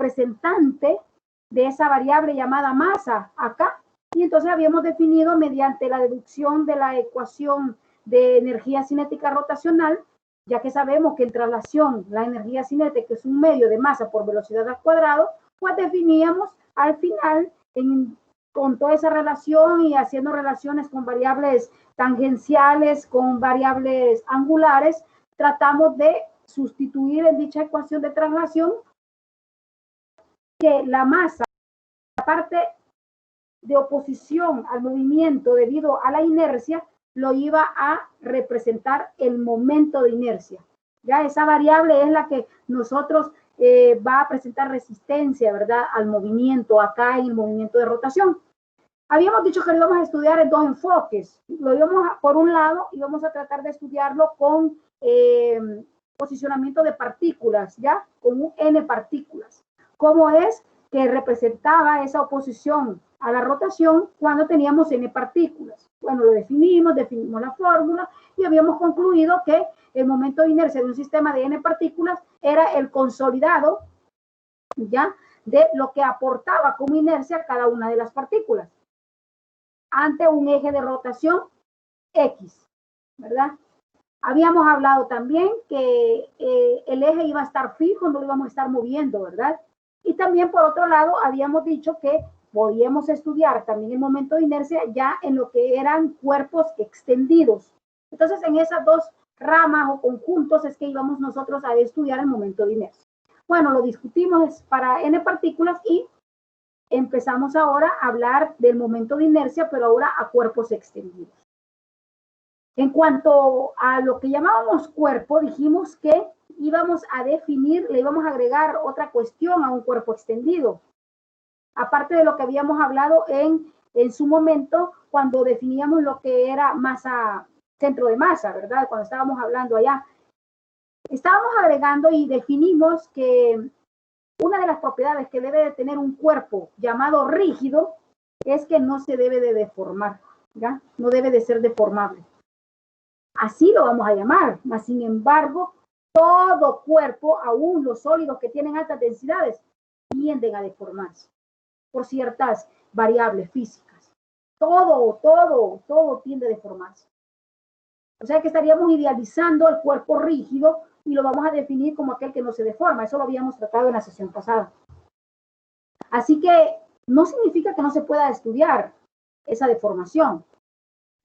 representante de esa variable llamada masa acá. Y entonces habíamos definido mediante la deducción de la ecuación de energía cinética rotacional, ya que sabemos que en traslación la energía cinética es un medio de masa por velocidad al cuadrado, pues definíamos al final con toda esa relación y haciendo relaciones con variables tangenciales, con variables angulares, tratamos de sustituir en dicha ecuación de traslación que la masa, la parte de oposición al movimiento debido a la inercia, lo iba a representar el momento de inercia. Ya esa variable es la que nosotros va a presentar resistencia, ¿verdad?, al movimiento acá en el movimiento de rotación. Habíamos dicho que lo íbamos a estudiar en dos enfoques. Lo íbamos por un lado, íbamos a tratar de estudiarlo con posicionamiento de partículas, ¿ya? Con un n partículas. ¿Cómo es que representaba esa oposición a la rotación cuando teníamos n partículas? Bueno, lo definimos la fórmula y habíamos concluido que el momento de inercia de un sistema de n partículas era el consolidado, ¿ya?, de lo que aportaba como inercia cada una de las partículas ante un eje de rotación X, ¿verdad? Habíamos hablado también que el eje iba a estar fijo, no lo íbamos a estar moviendo, ¿verdad? Y también, por otro lado, habíamos dicho que podíamos estudiar también el momento de inercia ya en lo que eran cuerpos extendidos. Entonces, en esas dos ramas o conjuntos es que íbamos nosotros a estudiar el momento de inercia. Bueno, lo discutimos para n partículas y empezamos ahora a hablar del momento de inercia, pero ahora a cuerpos extendidos. En cuanto a lo que llamábamos cuerpo, dijimos que íbamos a definir, le íbamos a agregar otra cuestión a un cuerpo extendido. Aparte de lo que habíamos hablado en su momento, cuando definíamos lo que era masa, centro de masa, ¿verdad? Cuando estábamos hablando allá. Estábamos agregando y definimos que una de las propiedades que debe de tener un cuerpo llamado rígido es que no se debe de deformar, ¿ya? No debe de ser deformable. Así lo vamos a llamar, mas sin embargo, todo cuerpo, aún los sólidos que tienen altas densidades, tienden a deformarse por ciertas variables físicas. Todo tiende a deformarse. O sea que estaríamos idealizando el cuerpo rígido y lo vamos a definir como aquel que no se deforma. Eso lo habíamos tratado en la sesión pasada. Así que no significa que no se pueda estudiar esa deformación.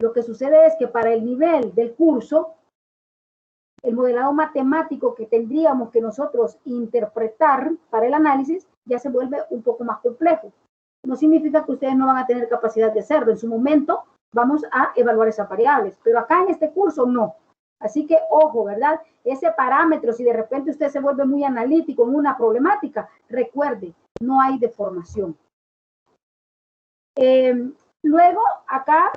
Lo que sucede es que para el nivel del curso, el modelado matemático que tendríamos que nosotros interpretar para el análisis ya se vuelve un poco más complejo. No significa que ustedes no van a tener capacidad de hacerlo. En su momento vamos a evaluar esas variables, pero acá en este curso no. Así que, ojo, ¿verdad? Ese parámetro, si de repente usted se vuelve muy analítico en una problemática, recuerde, no hay deformación. Luego, acá,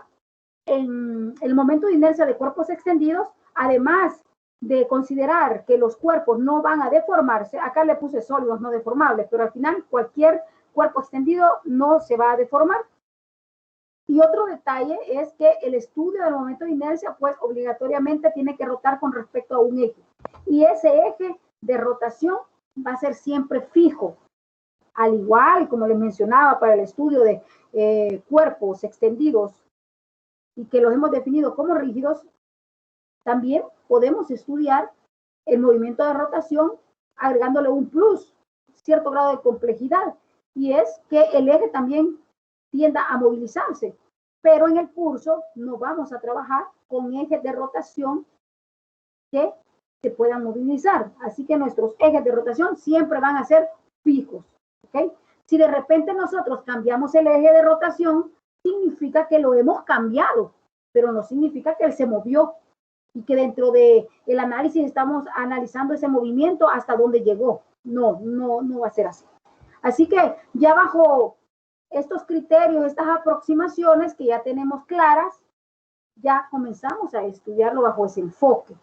en el momento de inercia de cuerpos extendidos, además de considerar que los cuerpos no van a deformarse, acá le puse sólidos no deformables, pero al final cualquier cuerpo extendido no se va a deformar. Y otro detalle es que el estudio del momento de inercia, pues obligatoriamente tiene que rotar con respecto a un eje. Y ese eje de rotación va a ser siempre fijo. Al igual, como les mencionaba, para el estudio de cuerpos extendidos y que los hemos definido como rígidos, también podemos estudiar el movimiento de rotación agregándole un plus, cierto grado de complejidad, y es que el eje también tienda a movilizarse, pero en el curso no vamos a trabajar con ejes de rotación que se puedan movilizar, así que nuestros ejes de rotación siempre van a ser fijos, ¿ok? Si de repente nosotros cambiamos el eje de rotación, significa que lo hemos cambiado, pero no significa que él se movió y que dentro del análisis estamos analizando ese movimiento hasta dónde llegó. No va a ser así. Así que ya bajo estos criterios, estas aproximaciones que ya tenemos claras, ya comenzamos a estudiarlo bajo ese enfoque.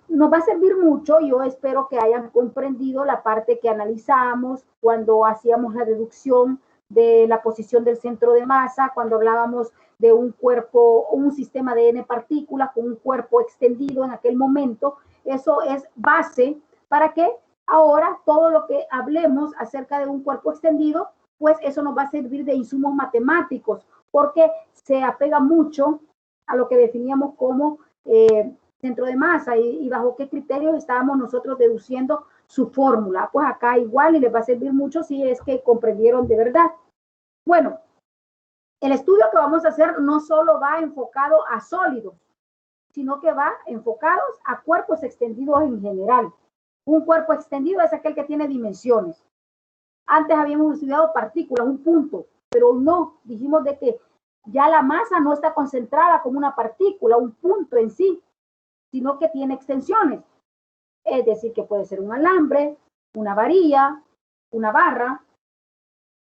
Nos va a servir mucho, yo espero que hayan comprendido la parte que analizamos cuando hacíamos la deducción de la posición del centro de masa, cuando hablábamos de un cuerpo, un sistema de n partículas con un cuerpo extendido en aquel momento. Eso es base para que Ahora, todo lo que hablemos acerca de un cuerpo extendido, pues eso nos va a servir de insumos matemáticos, porque se apega mucho a lo que definíamos como centro de masa y bajo qué criterios estábamos nosotros deduciendo su fórmula. Pues acá igual y les va a servir mucho si es que comprendieron de verdad. Bueno, el estudio que vamos a hacer no solo va enfocado a sólidos, sino que va enfocados a cuerpos extendidos en general. Un cuerpo extendido es aquel que tiene dimensiones. Antes habíamos estudiado partículas, un punto, pero no, dijimos de que ya la masa no está concentrada como una partícula, un punto en sí, sino que tiene extensiones. Es decir, que puede ser un alambre, una varilla, una barra,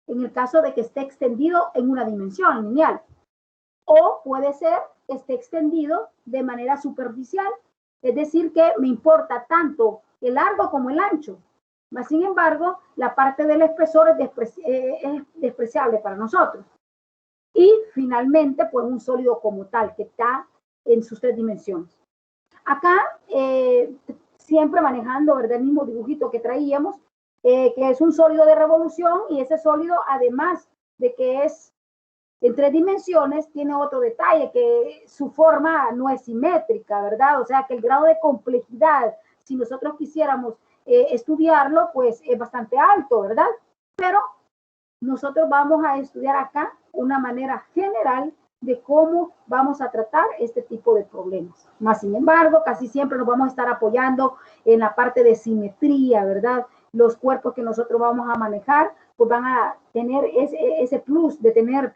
en el caso de que esté extendido en una dimensión lineal. O puede ser que esté extendido de manera superficial, es decir, que me importa tanto el largo como el ancho. Mas, sin embargo, la parte del espesor es despreciable para nosotros. Y finalmente, pues un sólido como tal, que está en sus tres dimensiones. Acá, siempre manejando, ¿verdad?, el mismo dibujito que traíamos, que es un sólido de revolución, y ese sólido, además de que es en tres dimensiones, tiene otro detalle, que su forma no es simétrica, ¿verdad? O sea, que el grado de complejidad, si nosotros quisiéramos estudiarlo, pues es bastante alto, ¿verdad? Pero nosotros vamos a estudiar acá una manera general de cómo vamos a tratar este tipo de problemas. Más sin embargo, casi siempre nos vamos a estar apoyando en la parte de simetría, ¿verdad? Los cuerpos que nosotros vamos a manejar, pues van a tener ese plus de tener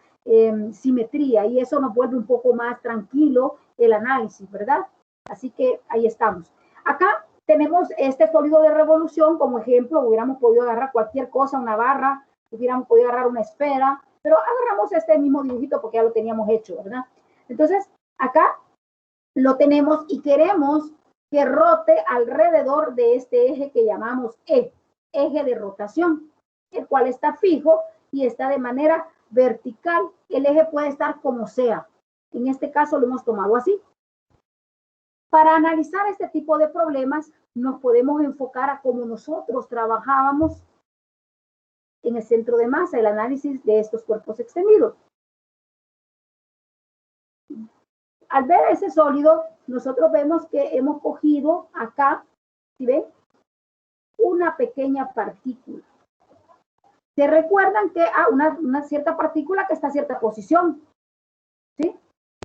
simetría, y eso nos vuelve un poco más tranquilo el análisis, ¿verdad? Así que ahí estamos. Acá tenemos este sólido de revolución como ejemplo. Hubiéramos podido agarrar cualquier cosa, una barra, hubiéramos podido agarrar una esfera, pero agarramos este mismo dibujito porque ya lo teníamos hecho, ¿verdad? Entonces, acá lo tenemos y queremos que rote alrededor de este eje que llamamos eje de rotación, el cual está fijo y está de manera vertical. El eje puede estar como sea. En este caso lo hemos tomado así. Para analizar este tipo de problemas, nos podemos enfocar a cómo nosotros trabajábamos en el centro de masa, el análisis de estos cuerpos extendidos. Al ver ese sólido, nosotros vemos que hemos cogido acá, ¿sí ven?, una pequeña partícula. ¿Se recuerdan que una cierta partícula que está a cierta posición? ¿Sí?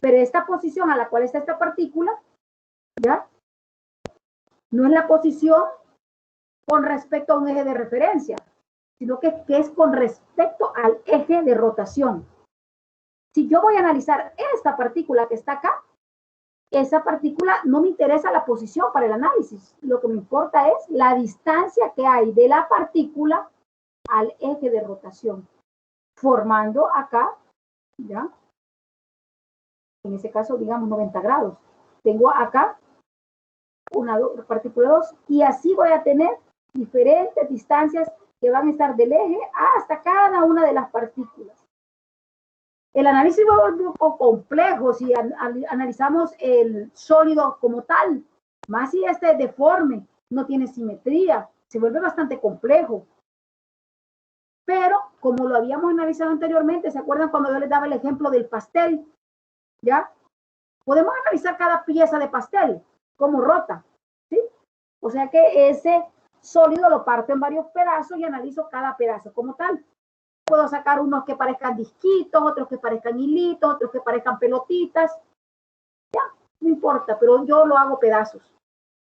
Pero esta posición a la cual está esta partícula, ¿ya?, no es la posición con respecto a un eje de referencia, sino que es con respecto al eje de rotación. Si yo voy a analizar esta partícula que está acá, esa partícula no me interesa la posición para el análisis. Lo que me importa es la distancia que hay de la partícula al eje de rotación, formando acá, ¿ya?, en ese caso, digamos, 90 grados. Tengo acá una partícula 2, y así voy a tener diferentes distancias que van a estar del eje hasta cada una de las partículas. El análisis va a volver un poco complejo si analizamos el sólido como tal, más si este es deforme, no tiene simetría, se vuelve bastante complejo. Pero, como lo habíamos analizado anteriormente, ¿se acuerdan cuando yo les daba el ejemplo del pastel? ¿Ya? Podemos analizar cada pieza de pastel, cómo rota, ¿sí? O sea que ese sólido lo parto en varios pedazos y analizo cada pedazo como tal. Puedo sacar unos que parezcan disquitos, otros que parezcan hilitos, otros que parezcan pelotitas. Ya, no importa, pero yo lo hago pedazos.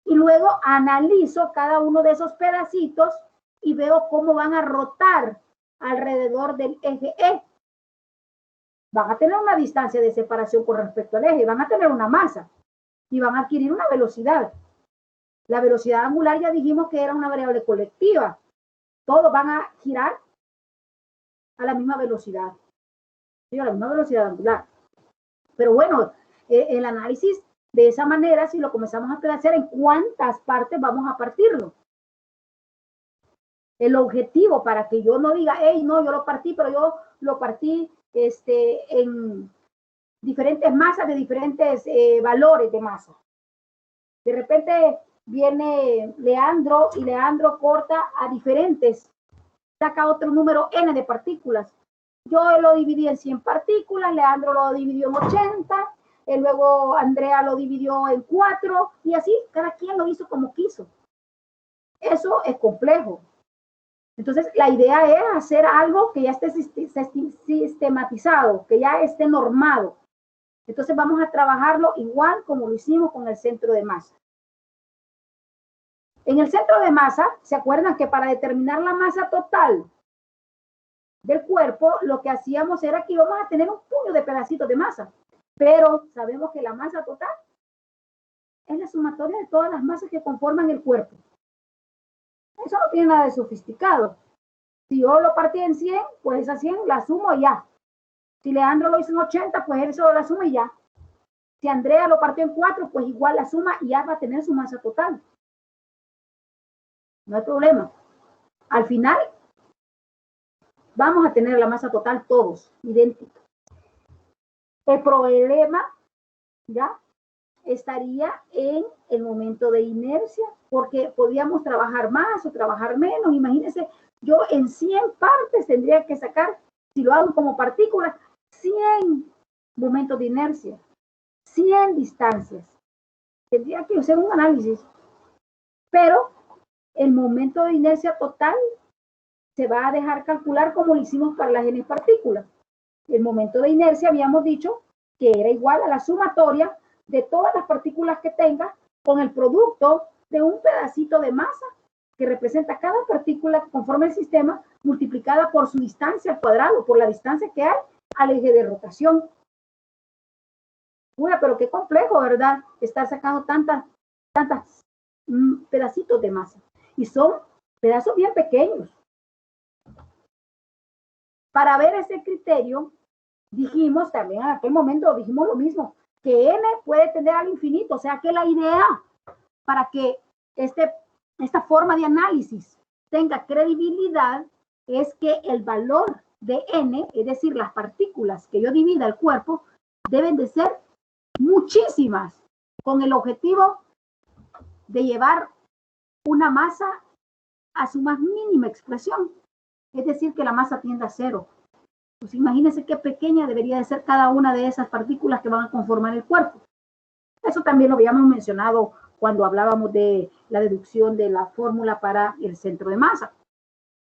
Y luego analizo cada uno de esos pedacitos y veo cómo van a rotar alrededor del eje E. Van a tener una distancia de separación con respecto al eje, van a tener una masa y van a adquirir una velocidad. La velocidad angular ya dijimos que era una variable colectiva. Todos van a girar a la misma velocidad, ¿sí?, a la misma velocidad angular. Pero bueno, el análisis de esa manera, si lo comenzamos a hacer, ¿en cuántas partes vamos a partirlo? El objetivo, para que yo no diga, hey, no, yo lo partí, pero yo lo partí en diferentes masas de diferentes valores de masa. De repente viene Leandro y Leandro corta a diferentes, saca otro número n de partículas. Yo lo dividí en 100 partículas, Leandro lo dividió en 80, y luego Andrea lo dividió en 4 y así cada quien lo hizo como quiso. Eso es complejo. Entonces, la idea es hacer algo que ya esté sistematizado, que ya esté normado. Entonces, vamos a trabajarlo igual como lo hicimos con el centro de masa. En el centro de masa, ¿se acuerdan que para determinar la masa total del cuerpo, lo que hacíamos era que íbamos a tener un puño de pedacitos de masa? Pero sabemos que la masa total es la sumatoria de todas las masas que conforman el cuerpo. Eso no tiene nada de sofisticado. Si yo lo partí en 100, pues esa 100 la sumo y ya. Si Leandro lo hizo en 80, pues él solo la suma y ya. Si Andrea lo partió en 4, pues igual la suma y ya va a tener su masa total. No hay problema. Al final, vamos a tener la masa total todos, idéntica. El problema, ¿ya?, estaría en el momento de inercia, porque podíamos trabajar más o trabajar menos. Imagínense, yo en 100 partes tendría que sacar, si lo hago como partículas, 100 momentos de inercia, 100 distancias. Tendría que hacer un análisis. Pero el momento de inercia total se va a dejar calcular como lo hicimos para las n partículas. El momento de inercia habíamos dicho que era igual a la sumatoria de todas las partículas que tenga con el producto de un pedacito de masa que representa cada partícula que conforma el sistema multiplicada por su distancia al cuadrado, por la distancia que hay al eje de rotación. Uy, pero qué complejo, ¿verdad? Estar sacando tantas pedacitos de masa. Y son pedazos bien pequeños. Para ver ese criterio, dijimos también en aquel momento, dijimos lo mismo, que n puede tender al infinito. O sea que la idea para que esta forma de análisis tenga credibilidad es que el valor de n, es decir, las partículas que yo divida el cuerpo, deben de ser muchísimas, con el objetivo de llevar una masa a su más mínima expresión, es decir, que la masa tienda a cero. Pues imagínense qué pequeña debería de ser cada una de esas partículas que van a conformar el cuerpo. Eso también lo habíamos mencionado cuando hablábamos de la deducción de la fórmula para el centro de masa.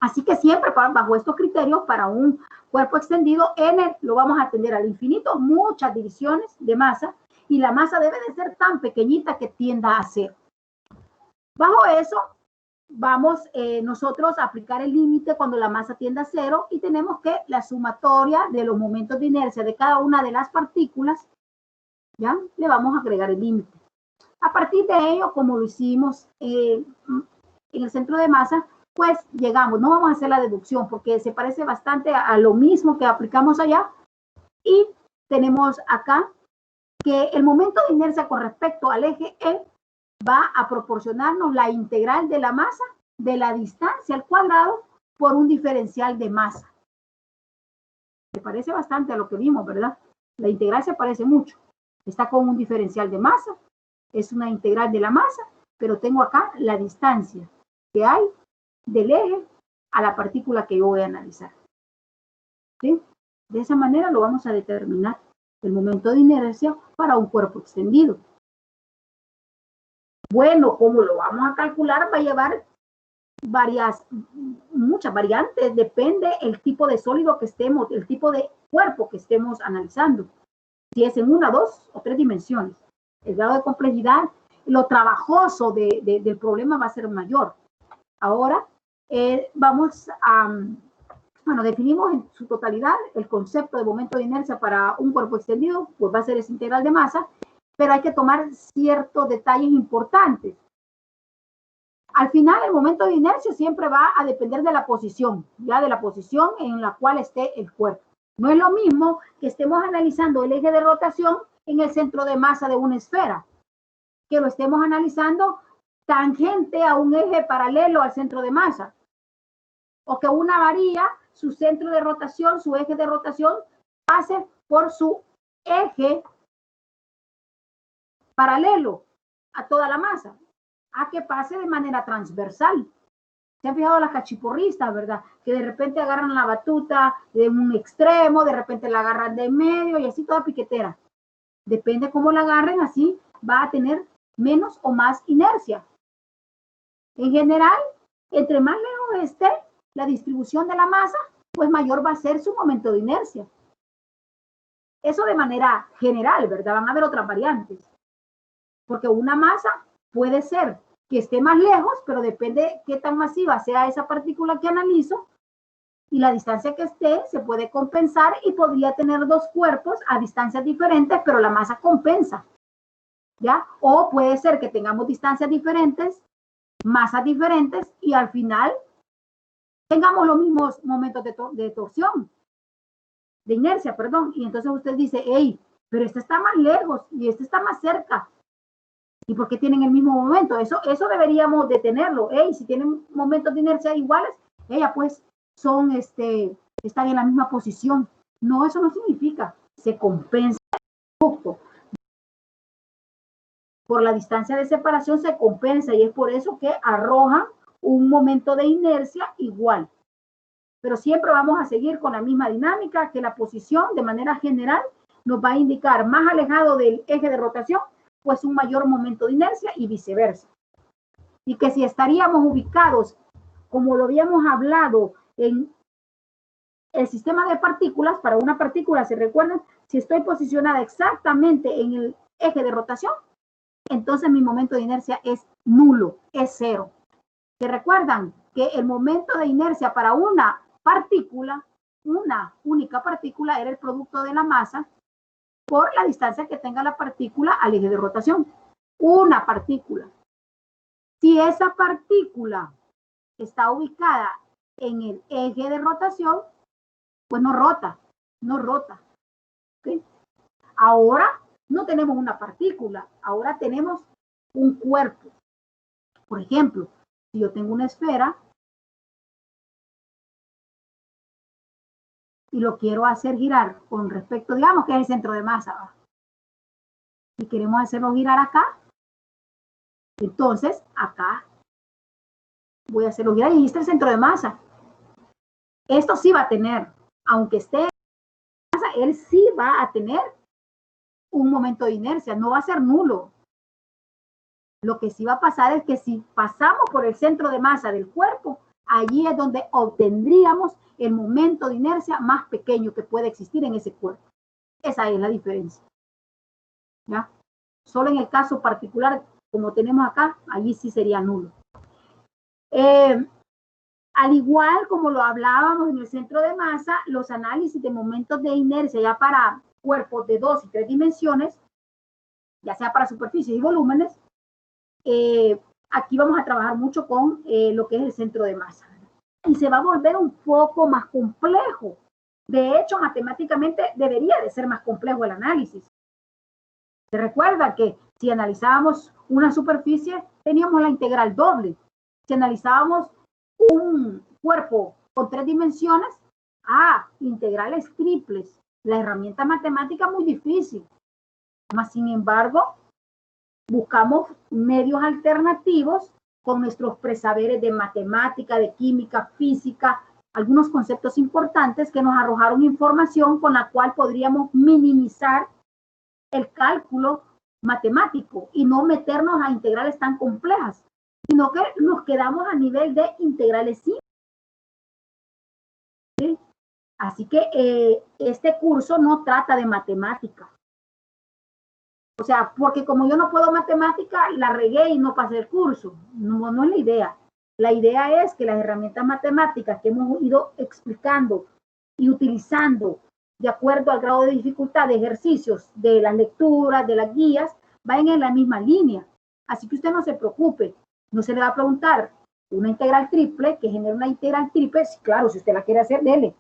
Así que siempre bajo estos criterios, para un cuerpo extendido, n lo vamos a tener al infinito, muchas divisiones de masa, y la masa debe de ser tan pequeñita que tienda a cero. Bajo eso, vamos nosotros a aplicar el límite cuando la masa tiende a cero, y tenemos que la sumatoria de los momentos de inercia de cada una de las partículas, ¿ya?, le vamos a agregar el límite. A partir de ello, como lo hicimos en el centro de masa, pues llegamos, no vamos a hacer la deducción porque se parece bastante a lo mismo que aplicamos allá, y tenemos acá que el momento de inercia con respecto al eje E va a proporcionarnos la integral de la masa de la distancia al cuadrado por un diferencial de masa. Se parece bastante a lo que vimos, ¿verdad? La integral se parece mucho. Está con un diferencial de masa, es una integral de la masa, pero tengo acá la distancia que hay del eje a la partícula que yo voy a analizar. ¿Sí? De esa manera lo vamos a determinar el momento de inercia para un cuerpo extendido. Bueno, ¿cómo lo vamos a calcular? Va a llevar muchas variantes, depende el tipo de sólido que estemos, el tipo de cuerpo que estemos analizando. Si es en 1, 2 o 3 dimensiones. El grado de complejidad, lo trabajoso del problema va a ser mayor. Ahora vamos a, definimos en su totalidad el concepto de momento de inercia para un cuerpo extendido, pues va a ser esa integral de masa, pero hay que tomar ciertos detalles importantes. Al final, el momento de inercia siempre va a depender de la posición, ya de la posición en la cual esté el cuerpo. No es lo mismo que estemos analizando el eje de rotación en el centro de masa de una esfera, que lo estemos analizando tangente a un eje paralelo al centro de masa, o que una varilla, su centro de rotación, su eje de rotación, pase por su eje paralelo a toda la masa. a que pase de manera transversal. ¿Se han fijado las cachiporristas, verdad? Que de repente agarran la batuta de un extremo, de repente la agarran de medio y así toda piquetera. Depende cómo la agarren, así va a tener menos o más inercia. En general, entre más lejos esté la distribución de la masa, pues mayor va a ser su momento de inercia. Eso de manera general, ¿verdad? Van a haber otras variantes. Porque una masa puede ser que esté más lejos, pero depende qué tan masiva sea esa partícula que analizo, y la distancia que esté se puede compensar y podría tener dos cuerpos a distancias diferentes, pero la masa compensa, ¿ya? O puede ser que tengamos distancias diferentes, masas diferentes, y al final tengamos los mismos momentos de torsión, de inercia, perdón, y entonces usted dice, hey, pero este está más lejos y este está más cerca. ¿Y por qué tienen el mismo momento? Eso deberíamos de tenerlo. Hey, si tienen momentos de inercia iguales, ella pues son, están en la misma posición. No, eso no significa. Se compensa justo. Por la distancia de separación se compensa y es por eso que arrojan un momento de inercia igual. Pero siempre vamos a seguir con la misma dinámica, que la posición de manera general nos va a indicar más alejado del eje de rotación, pues un mayor momento de inercia y viceversa. Y que si estaríamos ubicados, como lo habíamos hablado en el sistema de partículas, para una partícula, ¿se recuerdan? Si estoy posicionada exactamente en el eje de rotación, entonces mi momento de inercia es nulo, es cero. ¿Se recuerdan que el momento de inercia para una partícula, una única partícula, era el producto de la masa por la distancia que tenga la partícula al eje de rotación? Una partícula. Si esa partícula está ubicada en el eje de rotación, pues no rota, no rota. ¿Okay? Ahora no tenemos una partícula, ahora tenemos un cuerpo. Por ejemplo, si yo tengo una esfera y lo quiero hacer girar con respecto, digamos que es el centro de masa, y queremos hacerlo girar acá, entonces acá voy a hacerlo girar y ahí está el centro de masa. Esto sí va a tener, aunque esté en masa, él sí va a tener un momento de inercia, no va a ser nulo. Lo que sí va a pasar es que si pasamos por el centro de masa del cuerpo, allí es donde obtendríamos el momento de inercia más pequeño que puede existir en ese cuerpo. Esa es la diferencia. ¿Ya? Solo en el caso particular, como tenemos acá, allí sí sería nulo. Al igual como lo hablábamos en el centro de masa, los análisis de momentos de inercia ya para cuerpos de 2 y 3 dimensiones, ya sea para superficies y volúmenes, aquí vamos a trabajar mucho con lo que es el centro de masa. Y se va a volver un poco más complejo. De hecho, matemáticamente debería de ser más complejo el análisis. Se recuerda que si analizábamos una superficie, teníamos la integral doble. Si analizábamos un cuerpo con 3 dimensiones, integrales triples. La herramienta matemática muy difícil. Mas, sin embargo, buscamos medios alternativos con nuestros presaberes de matemática, de química, física, algunos conceptos importantes que nos arrojaron información con la cual podríamos minimizar el cálculo matemático y no meternos a integrales tan complejas, sino que nos quedamos a nivel de integrales simples. ¿Sí? Así que este curso no trata de matemática. O sea, porque como yo no puedo matemática, la regué y no pasé el curso. No, no es la idea. La idea es que las herramientas matemáticas que hemos ido explicando y utilizando de acuerdo al grado de dificultad de ejercicios, de las lecturas, de las guías, vayan en la misma línea. Así que usted no se preocupe. No se le va a preguntar una integral triple, que genera una integral triple. Sí, claro, si usted la quiere hacer, dele.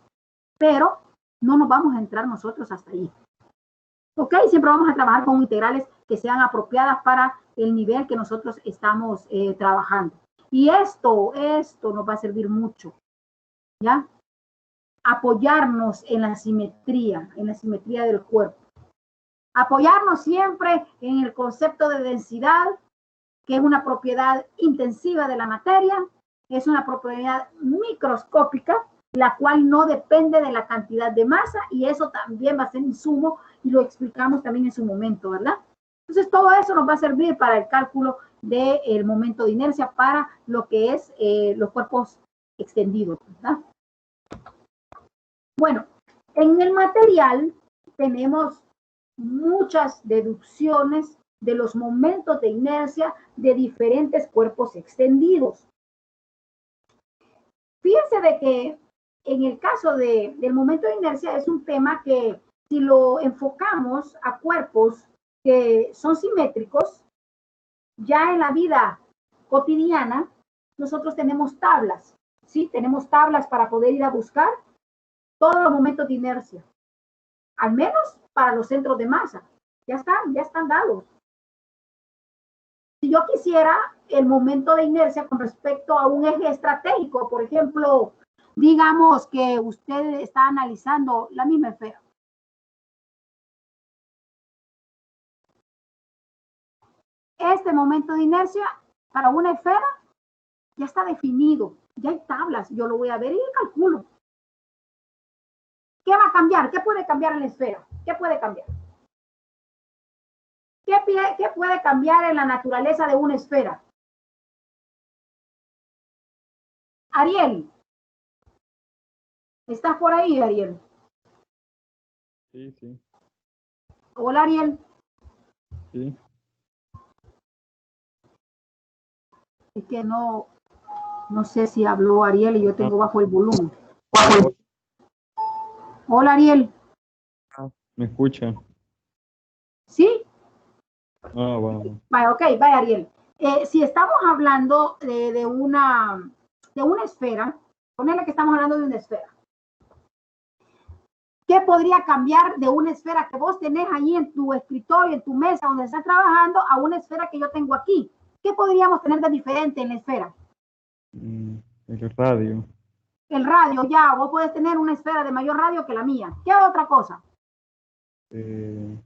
Pero no nos vamos a entrar nosotros hasta ahí. Ok, siempre vamos a trabajar con integrales que sean apropiadas para el nivel que nosotros estamos trabajando. Y esto nos va a servir mucho, ¿ya? Apoyarnos en la simetría del cuerpo. Apoyarnos siempre en el concepto de densidad que es una propiedad intensiva de la materia, es una propiedad microscópica, la cual no depende de la cantidad de masa, y eso también va a ser insumo, y lo explicamos también en su momento, ¿verdad? Entonces, todo eso nos va a servir para el cálculo del momento de inercia para lo que es los cuerpos extendidos, ¿verdad? Bueno, en el material tenemos muchas deducciones de los momentos de inercia de diferentes cuerpos extendidos. Fíjense de que en el caso del momento de inercia es un tema que si lo enfocamos a cuerpos que son simétricos, ya en la vida cotidiana nosotros tenemos tablas, ¿sí? Tenemos tablas para poder ir a buscar todos los momentos de inercia, al menos para los centros de masa. Ya están dados. Si yo quisiera el momento de inercia con respecto a un eje estratégico, por ejemplo, digamos que usted está analizando la misma esfera. Este momento de inercia para una esfera ya está definido, ya hay tablas, yo lo voy a ver y calculo. ¿Qué va a cambiar? ¿Qué puede cambiar en la esfera? ¿Qué puede cambiar? ¿Qué puede cambiar en la naturaleza de una esfera? Ariel, ¿estás por ahí, Ariel? Sí, sí. Hola, Ariel. Sí. Es que no sé si habló Ariel y yo tengo bajo el volumen. Hola, Ariel. ¿Me escucha? ¿Sí? Ah, bueno. Vaya, ok, vaya, Ariel. Si estamos hablando de una esfera, ponele que estamos hablando de una esfera. ¿Qué podría cambiar de una esfera que vos tenés ahí en tu escritorio, en tu mesa donde estás trabajando, a una esfera que yo tengo aquí? ¿Qué podríamos tener de diferente en la esfera? El radio. El radio, ya, vos podés tener una esfera de mayor radio que la mía. ¿Qué otra cosa? El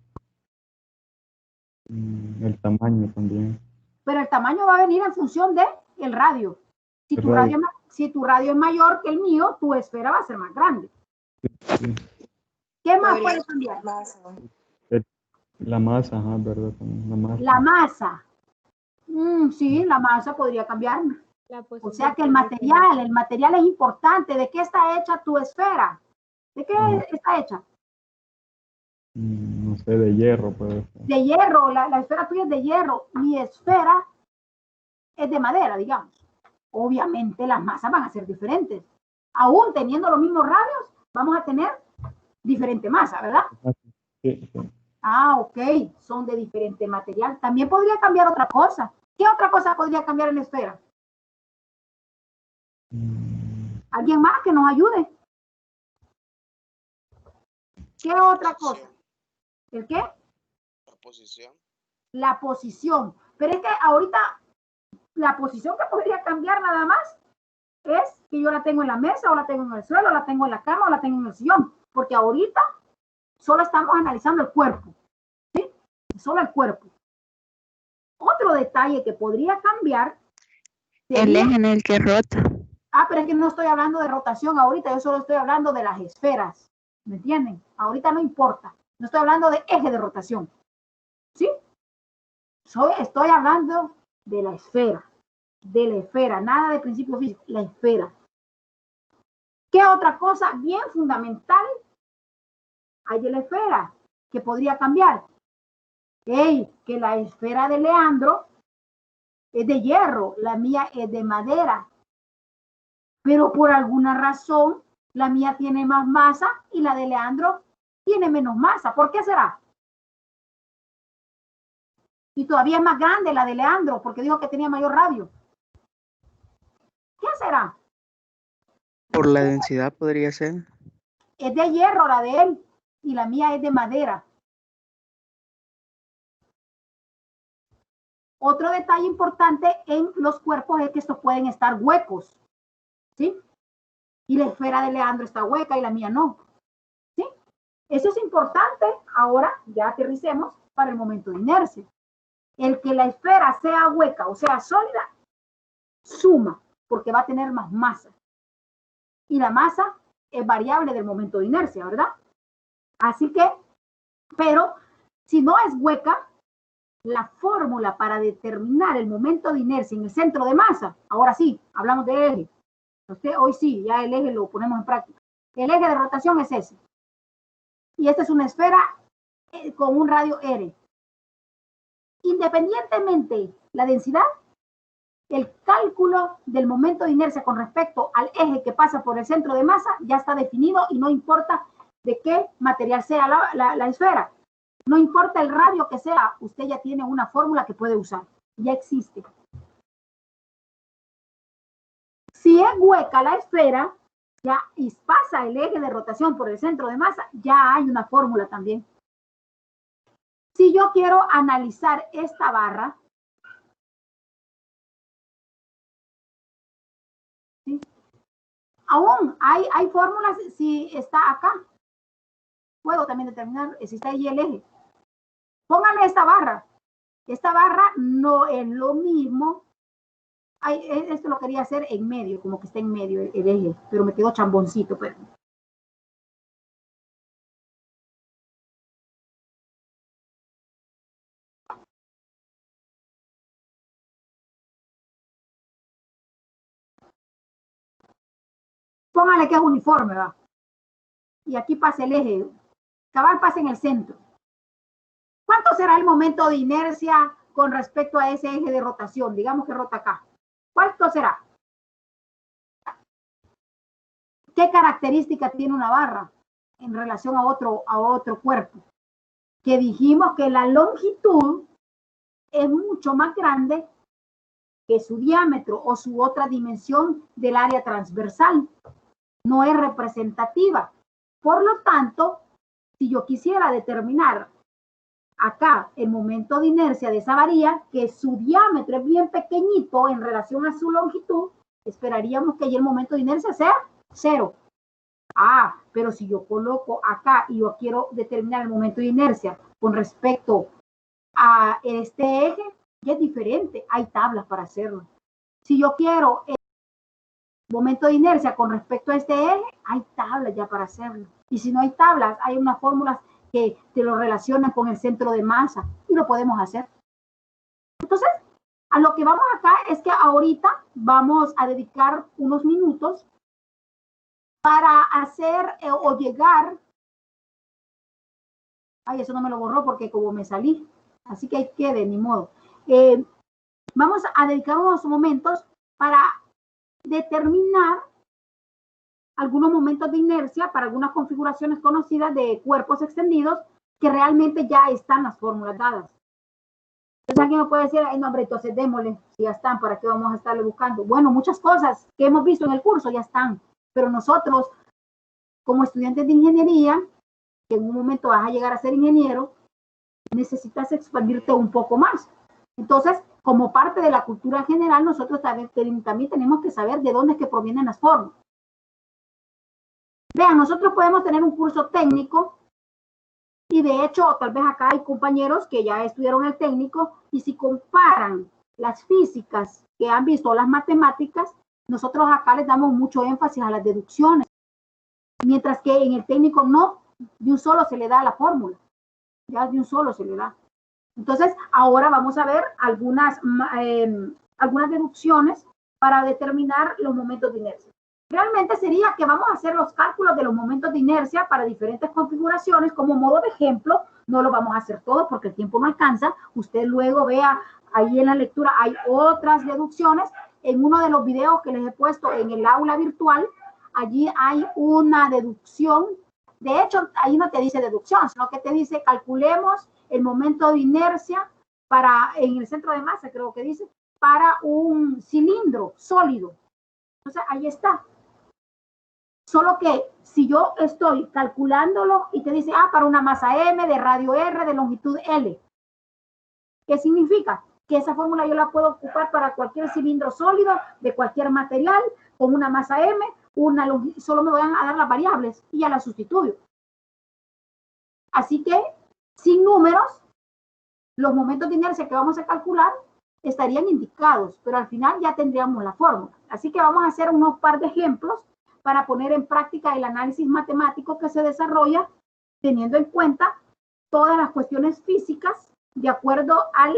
tamaño también. Pero el tamaño va a venir en función de el radio. Si tu radio es mayor que el mío, tu esfera va a ser más grande. Sí. ¿Qué más puede cambiar? La masa, ajá, ¿verdad? La masa. Sí, la masa podría cambiar. O sea que el material es importante. ¿De qué está hecha tu esfera? ¿De qué está hecha? No sé, de hierro puede ser. De hierro, la esfera tuya es de hierro. Mi esfera es de madera, digamos. Obviamente las masas van a ser diferentes. Aún teniendo los mismos radios, vamos a tener diferente masa, ¿verdad? Sí, sí. Ah, ok, son de diferente material. También podría cambiar otra cosa. ¿Qué otra cosa podría cambiar en la esfera? ¿Alguien más que nos ayude? ¿Qué otra cosa? ¿El qué? La posición. La posición. Pero es que ahorita la posición que podría cambiar nada más es que yo la tengo en la mesa, o la tengo en el suelo, o la tengo en la cama, o la tengo en el sillón. Porque ahorita solo estamos analizando el cuerpo. ¿Sí? Solo el cuerpo. Otro detalle que podría cambiar sería el eje en el que rota. Ah, pero es que no estoy hablando de rotación ahorita, yo solo estoy hablando de las esferas. ¿Me entienden? Ahorita no importa. No estoy hablando de eje de rotación. ¿Sí? Estoy hablando de la esfera. De la esfera. Nada de principio físico. La esfera. ¿Qué otra cosa bien fundamental hay de la esfera que podría cambiar? Que la esfera de Leandro es de hierro, la mía es de madera. Pero por alguna razón la mía tiene más masa y la de Leandro tiene menos masa. ¿Por qué será? Y todavía es más grande la de Leandro porque dijo que tenía mayor radio. ¿Qué será? Por la densidad podría ser. Es de hierro la de él y la mía es de madera. Otro detalle importante en los cuerpos es que estos pueden estar huecos. ¿Sí? Y la esfera de Leandro está hueca y la mía no. ¿Sí? Eso es importante. Ahora ya aterricemos para el momento de inercia. El que la esfera sea hueca o sea sólida, suma, porque va a tener más masa. Y la masa es variable del momento de inercia, ¿verdad? Así que, pero si no es hueca, la fórmula para determinar el momento de inercia en el centro de masa, ahora sí, hablamos de eje. Hoy sí, ya el eje lo ponemos en práctica. El eje de rotación es ese. Y esta es una esfera con un radio R. Independientemente la densidad, el cálculo del momento de inercia con respecto al eje que pasa por el centro de masa ya está definido y no importa de qué material sea la esfera. No importa el radio que sea, usted ya tiene una fórmula que puede usar. Ya existe. Si es hueca la esfera, ya y pasa el eje de rotación por el centro de masa, ya hay una fórmula también. Si yo quiero analizar esta barra, ¿sí? Aún hay fórmulas si está acá. Puedo también determinar si está ahí el eje. Póngale esta barra. Esta barra no es lo mismo. Esto lo quería hacer en medio, como que está en medio el eje, pero me quedó chamboncito. Pero. Póngale que es uniforme, ¿va? Y aquí pasa el eje. Cabal pasa en el centro. ¿Cuánto será el momento de inercia con respecto a ese eje de rotación? Digamos que rota acá. ¿Cuánto será? ¿Qué característica tiene una barra en relación a otro cuerpo? Que dijimos que la longitud es mucho más grande que su diámetro o su otra dimensión del área transversal. No es representativa. Por lo tanto, si yo quisiera determinar acá el momento de inercia de esa varilla, que su diámetro es bien pequeñito en relación a su longitud, esperaríamos que allí el momento de inercia sea 0. Ah, pero si yo coloco acá y yo quiero determinar el momento de inercia con respecto a este eje, ya es diferente. Hay tablas para hacerlo. Si yo quiero el momento de inercia con respecto a este eje, hay tablas ya para hacerlo. Y si no hay tablas, hay unas fórmulas que te lo relacionan con el centro de masa y lo podemos hacer. Entonces, a lo que vamos acá es que ahorita vamos a dedicar unos minutos para hacer o llegar. Ay, eso no me lo borró porque como me salí, así que ahí quede, ni modo. Vamos a dedicar unos momentos para determinar algunos momentos de inercia para algunas configuraciones conocidas de cuerpos extendidos que realmente ya están las fórmulas dadas. Entonces alguien me puede decir, ay, no, hombre, entonces démosle, si ya están, ¿para qué vamos a estarle buscando? Bueno, muchas cosas que hemos visto en el curso ya están, pero nosotros, como estudiantes de ingeniería, que en un momento vas a llegar a ser ingeniero, necesitas expandirte un poco más. Entonces, como parte de la cultura general, nosotros también tenemos que saber de dónde es que provienen las fórmulas. Vean, nosotros podemos tener un curso técnico y de hecho, tal vez acá hay compañeros que ya estudiaron el técnico y si comparan las físicas que han visto o las matemáticas, nosotros acá les damos mucho énfasis a las deducciones, mientras que en el técnico no, de un solo se le da la fórmula, ya de un solo se le da. Entonces, ahora vamos a ver algunas deducciones para determinar los momentos de inercia. Realmente sería que vamos a hacer los cálculos de los momentos de inercia para diferentes configuraciones como modo de ejemplo. No lo vamos a hacer todo porque el tiempo no alcanza. Usted luego vea ahí en la lectura, hay otras deducciones. En uno de los videos que les he puesto en el aula virtual, allí hay una deducción. De hecho, ahí no te dice deducción, sino que te dice calculemos el momento de inercia en el centro de masa, creo que dice, para un cilindro sólido. Entonces, ahí está. Solo que si yo estoy calculándolo y te dice, para una masa M, de radio R, de longitud L. ¿Qué significa? Que esa fórmula yo la puedo ocupar para cualquier cilindro sólido, de cualquier material, con una masa M, solo me van a dar las variables y ya las sustituyo. Así que, sin números, los momentos de inercia que vamos a calcular estarían indicados, pero al final ya tendríamos la fórmula. Así que vamos a hacer unos par de ejemplos para poner en práctica el análisis matemático que se desarrolla teniendo en cuenta todas las cuestiones físicas de acuerdo al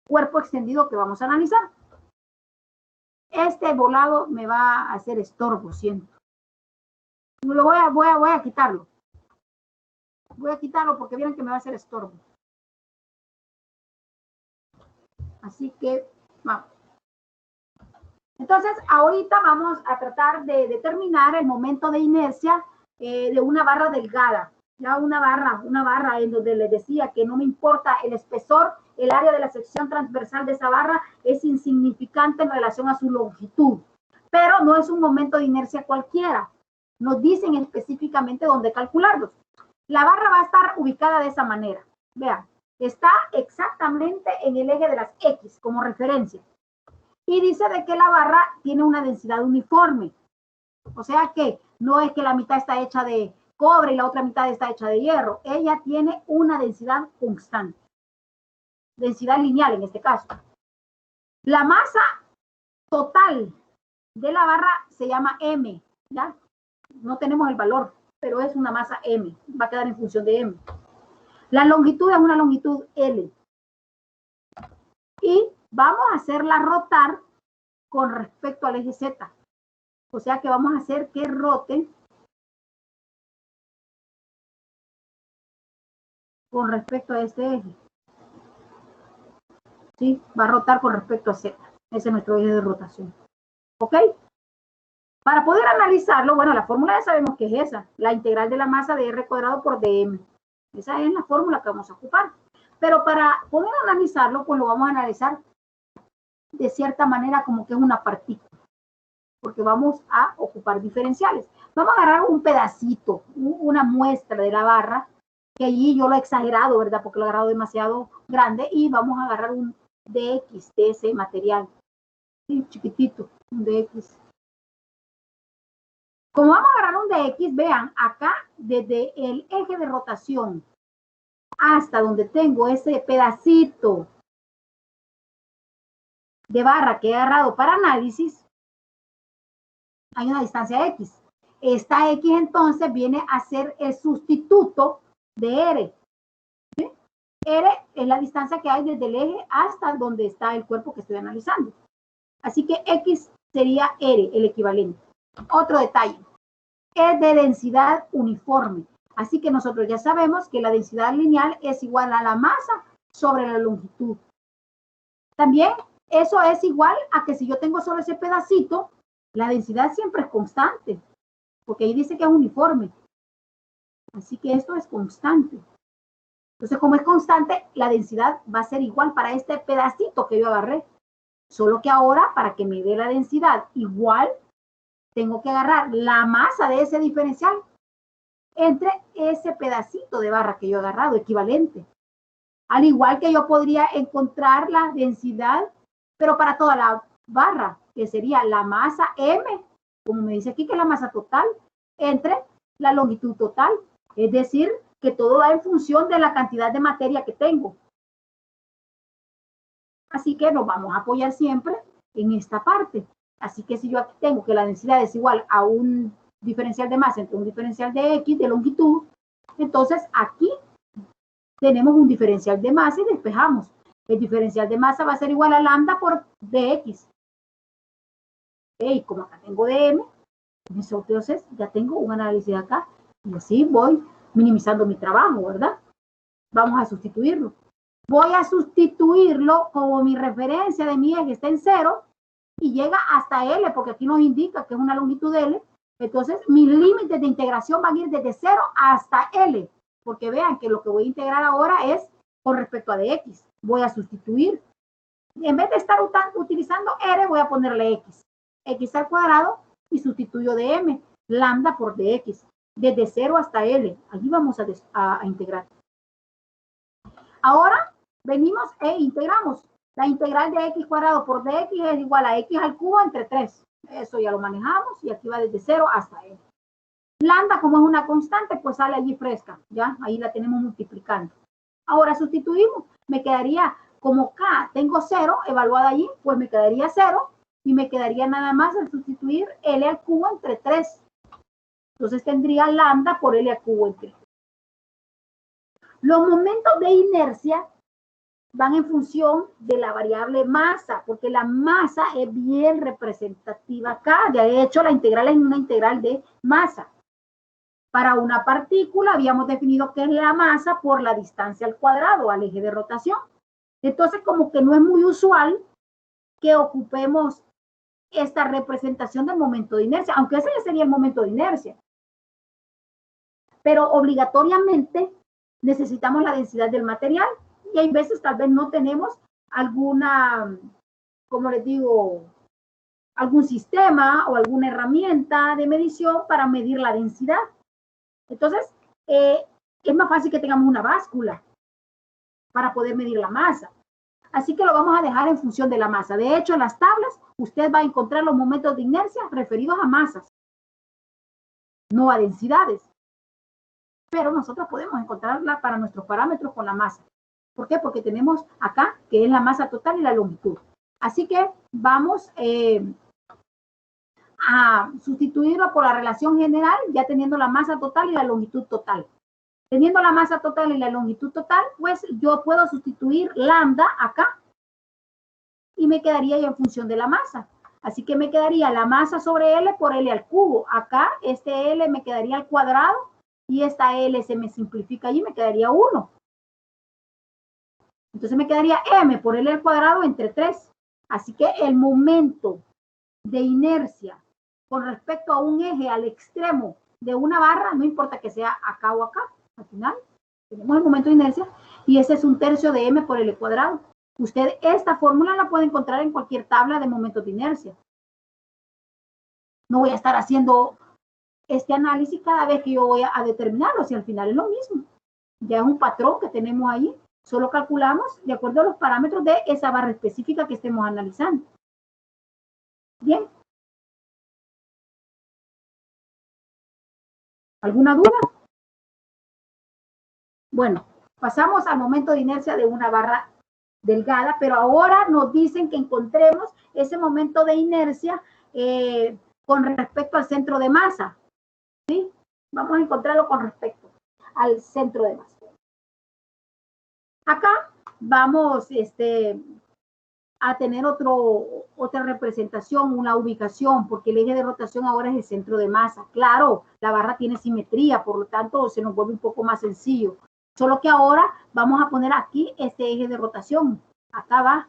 cuerpo extendido que vamos a analizar. Este volado me va a hacer estorbo, siento. Lo voy a quitarlo. Voy a quitarlo porque vieron que me va a hacer estorbo. Así que vamos. Entonces, ahorita vamos a tratar de determinar el momento de inercia de una barra delgada. Ya una barra en donde les decía que no me importa el espesor, el área de la sección transversal de esa barra es insignificante en relación a su longitud. Pero no es un momento de inercia cualquiera. Nos dicen específicamente dónde calcularlos. La barra va a estar ubicada de esa manera. Vean, está exactamente en el eje de las X como referencia. Y dice de que la barra tiene una densidad uniforme. O sea que no es que la mitad está hecha de cobre y la otra mitad está hecha de hierro. Ella tiene una densidad constante. Densidad lineal en este caso. La masa total de la barra se llama M. ¿Ya? No tenemos el valor, pero es una masa M. Va a quedar en función de M. La longitud es una longitud L. Y vamos a hacerla rotar con respecto al eje Z. O sea que vamos a hacer que rote con respecto a este eje. ¿Sí? Va a rotar con respecto a Z. Ese es nuestro eje de rotación. ¿Ok? Para poder analizarlo, bueno, la fórmula ya sabemos que es esa. La integral de la masa de R cuadrado por dm. Esa es la fórmula que vamos a ocupar. Pero para poder analizarlo, pues lo vamos a analizar de cierta manera como que es una partícula. Porque vamos a ocupar diferenciales. Vamos a agarrar un pedacito, una muestra de la barra, que allí yo lo he exagerado, ¿verdad? Porque lo he agarrado demasiado grande, y vamos a agarrar un dx de ese material. Sí, chiquitito, un dx. Como vamos a agarrar un dx, vean, acá, desde el eje de rotación hasta donde tengo ese pedacito de barra que he agarrado para análisis, hay una distancia X. Esta X entonces viene a ser el sustituto de R. ¿Sí? R es la distancia que hay desde el eje hasta donde está el cuerpo que estoy analizando. Así que X sería R, el equivalente. Otro detalle, es de densidad uniforme. Así que nosotros ya sabemos que la densidad lineal es igual a la masa sobre la longitud. También eso es igual a que si yo tengo solo ese pedacito, la densidad siempre es constante, porque ahí dice que es uniforme. Así que esto es constante. Entonces, como es constante, la densidad va a ser igual para este pedacito que yo agarré. Solo que ahora, para que me dé la densidad igual, tengo que agarrar la masa de ese diferencial entre ese pedacito de barra que yo he agarrado, equivalente. Al igual que yo podría encontrar la densidad, pero para toda la barra, que sería la masa M, como me dice aquí, que es la masa total, entre la longitud total. Es decir, que todo va en función de la cantidad de materia que tengo. Así que nos vamos a apoyar siempre en esta parte. Así que si yo aquí tengo que la densidad es igual a un diferencial de masa entre un diferencial de X de longitud, entonces aquí tenemos un diferencial de masa y despejamos. El diferencial de masa va a ser igual a lambda por dx. Y como acá tengo dm, entonces ya tengo un análisis acá. Y así voy minimizando mi trabajo, ¿verdad? Vamos a sustituirlo. Voy a sustituirlo como mi referencia de mi eje está en 0 y llega hasta L, porque aquí nos indica que es una longitud L. Entonces, mis límites de integración van a ir desde 0 hasta L, porque vean que lo que voy a integrar ahora es con respecto a dx. Voy a sustituir. En vez de estar utilizando R, voy a ponerle x. X al cuadrado y sustituyo dm, lambda por dx, desde 0 hasta L. Allí vamos a integrar. Ahora venimos e integramos. La integral de x cuadrado por dx es igual a x al cubo entre 3. Eso ya lo manejamos y aquí va desde 0 hasta L. Lambda, como es una constante, pues sale allí fresca. Ya, ahí la tenemos multiplicando. Ahora sustituimos, me quedaría como K, tengo 0 evaluada allí, pues me quedaría 0 y me quedaría nada más al sustituir L al cubo entre 3. Entonces tendría lambda por L al cubo entre 3. Los momentos de inercia van en función de la variable masa, porque la masa es bien representativa acá. De hecho, la integral es una integral de masa. Para una partícula habíamos definido que es la masa por la distancia al cuadrado, al eje de rotación. Entonces, como que no es muy usual que ocupemos esta representación del momento de inercia, aunque ese ya sería el momento de inercia. Pero obligatoriamente necesitamos la densidad del material y hay veces tal vez no tenemos alguna, como les digo, algún sistema o alguna herramienta de medición para medir la densidad. Entonces, es más fácil que tengamos una báscula para poder medir la masa. Así que lo vamos a dejar en función de la masa. De hecho, en las tablas, usted va a encontrar los momentos de inercia referidos a masas, no a densidades. Pero nosotros podemos encontrarla para nuestros parámetros con la masa. ¿Por qué? Porque tenemos acá, que es la masa total y la longitud. Así que vamos a sustituirlo por la relación general, ya teniendo la masa total y la longitud total. Teniendo la masa total y la longitud total, pues yo puedo sustituir lambda acá y me quedaría ya en función de la masa. Así que me quedaría la masa sobre L por L al cubo. Acá este L me quedaría al cuadrado y esta L se me simplifica allí, me quedaría 1. Entonces me quedaría M por L al cuadrado entre 3. Así que el momento de inercia con respecto a un eje al extremo de una barra, no importa que sea acá o acá, al final tenemos el momento de inercia y ese es 1/3 de M por L cuadrado. Usted esta fórmula la puede encontrar en cualquier tabla de momentos de inercia. No voy a estar haciendo este análisis cada vez que yo voy a determinarlo, si al final es lo mismo. Ya es un patrón que tenemos ahí. Solo calculamos de acuerdo a los parámetros de esa barra específica que estemos analizando. Bien. ¿Alguna duda? Bueno, pasamos al momento de inercia de una barra delgada, pero ahora nos dicen que encontremos ese momento de inercia con respecto al centro de masa. ¿Sí? Vamos a encontrarlo con respecto al centro de masa. Acá vamos a tener otra representación, una ubicación, porque el eje de rotación ahora es el centro de masa. Claro, la barra tiene simetría, por lo tanto se nos vuelve un poco más sencillo. Solo que ahora vamos a poner aquí este eje de rotación. Acá va.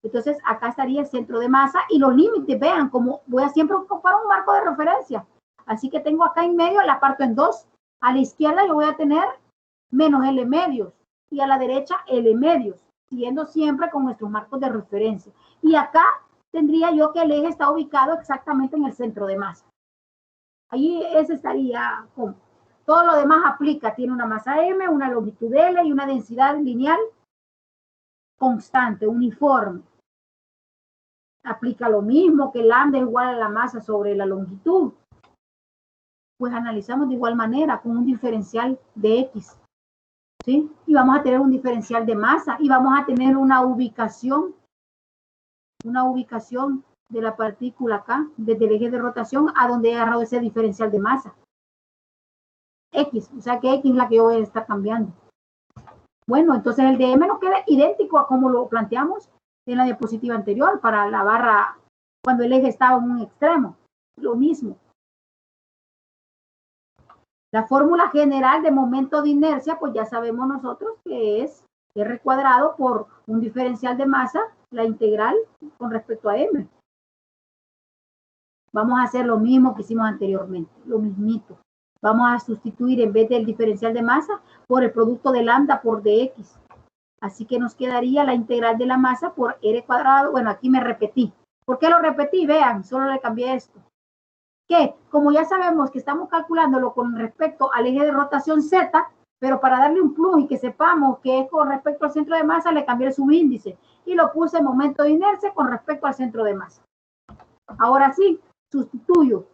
Entonces acá estaría el centro de masa y los límites, vean, como voy a siempre ocupar un marco de referencia. Así que tengo acá en medio, la parto en 2. A la izquierda yo voy a tener menos L medios y a la derecha L medios, siguiendo siempre con nuestros marcos de referencia. Y acá tendría yo que el eje está ubicado exactamente en el centro de masa. Ahí ese estaría como. Todo lo demás aplica, tiene una masa M, una longitud L y una densidad lineal constante, uniforme. Aplica lo mismo que lambda es igual a la masa sobre la longitud. Pues analizamos de igual manera con un diferencial de X. ¿Sí? Y vamos a tener un diferencial de masa y vamos a tener una ubicación de la partícula acá, desde el eje de rotación a donde he agarrado ese diferencial de masa. X, o sea que X es la que yo voy a estar cambiando. Bueno, entonces el DM nos queda idéntico a como lo planteamos en la diapositiva anterior para la barra cuando el eje estaba en un extremo. Lo mismo. La fórmula general de momento de inercia, pues ya sabemos nosotros que es R cuadrado por un diferencial de masa, la integral con respecto a M. Vamos a hacer lo mismo que hicimos anteriormente, lo mismito. Vamos a sustituir en vez del diferencial de masa por el producto de lambda por dx. Así que nos quedaría la integral de la masa por R cuadrado. Bueno, aquí me repetí. ¿Por qué lo repetí? Vean, solo le cambié esto. Que como ya sabemos que estamos calculándolo con respecto al eje de rotación Z, pero para darle un plus y que sepamos que es con respecto al centro de masa, le cambié el subíndice y lo puse en momento de inercia con respecto al centro de masa. Ahora sí, sustituyo.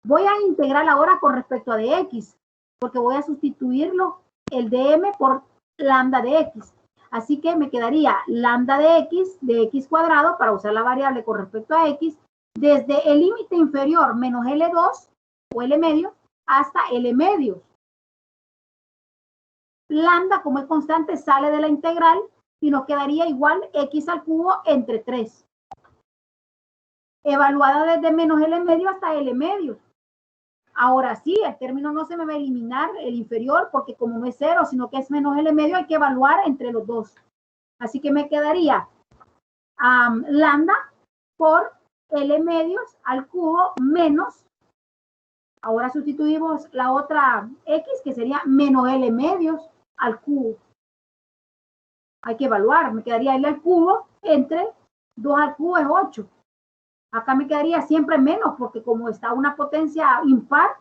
Voy a integrar ahora con respecto a dx, porque voy a sustituirlo el dm por lambda de x. Así que me quedaría lambda de x cuadrado, para usar la variable con respecto a x, desde el límite inferior menos L2 o L medio hasta L medio. Lambda, como es constante, sale de la integral y nos quedaría igual x al cubo entre 3. Evaluada desde menos L medio hasta L medio. Ahora sí, el término no se me va a eliminar, el inferior, porque como no es 0, sino que es menos L medio, hay que evaluar entre los dos. Así que me quedaría lambda por L medios al cubo menos, ahora sustituimos la otra x, que sería menos L medios al cubo. Hay que evaluar, me quedaría L al cubo entre 2 al cubo es 8. Acá me quedaría siempre menos, porque como está una potencia impar,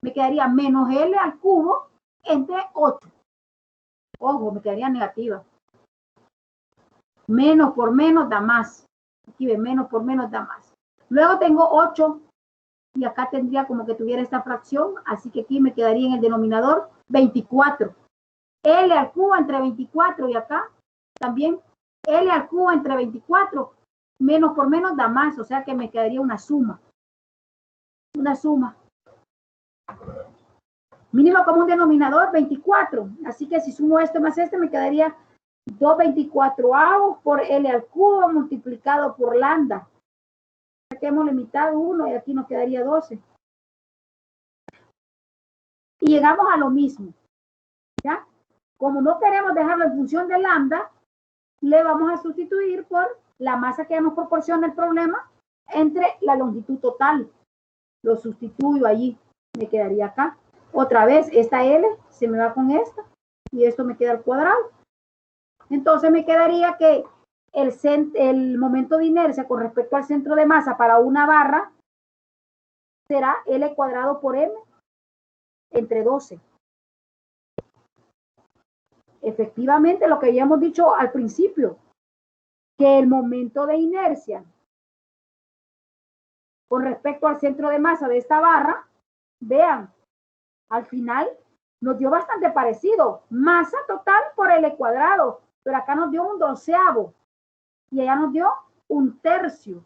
me quedaría menos L al cubo entre 8. Ojo, me quedaría negativa. Menos por menos da más. Aquí ve, menos por menos da más. Luego tengo 8 y acá tendría como que tuviera esta fracción, así que aquí me quedaría en el denominador 24. L al cubo entre 24 y acá también L al cubo entre 24. Menos por menos da más, o sea que me quedaría una suma. Una suma. Mínimo común denominador 24. Así que si sumo esto más este, me quedaría 2/24 por L al cubo multiplicado por lambda. Aquí hemos limitado 1 y aquí nos quedaría 12. Y llegamos a lo mismo. ¿Ya? Como no queremos dejarlo en función de lambda, le vamos a sustituir por la masa que nos proporciona el problema entre la longitud total. Lo sustituyo allí, me quedaría acá. Otra vez, esta L se me va con esta y esto me queda al cuadrado. Entonces me quedaría que el momento de inercia con respecto al centro de masa para una barra será L cuadrado por M entre 12. Efectivamente, lo que habíamos dicho al principio, que el momento de inercia con respecto al centro de masa de esta barra, vean, al final nos dio bastante parecido. Masa total por L cuadrado, pero acá nos dio un 12avo y allá nos dio un tercio.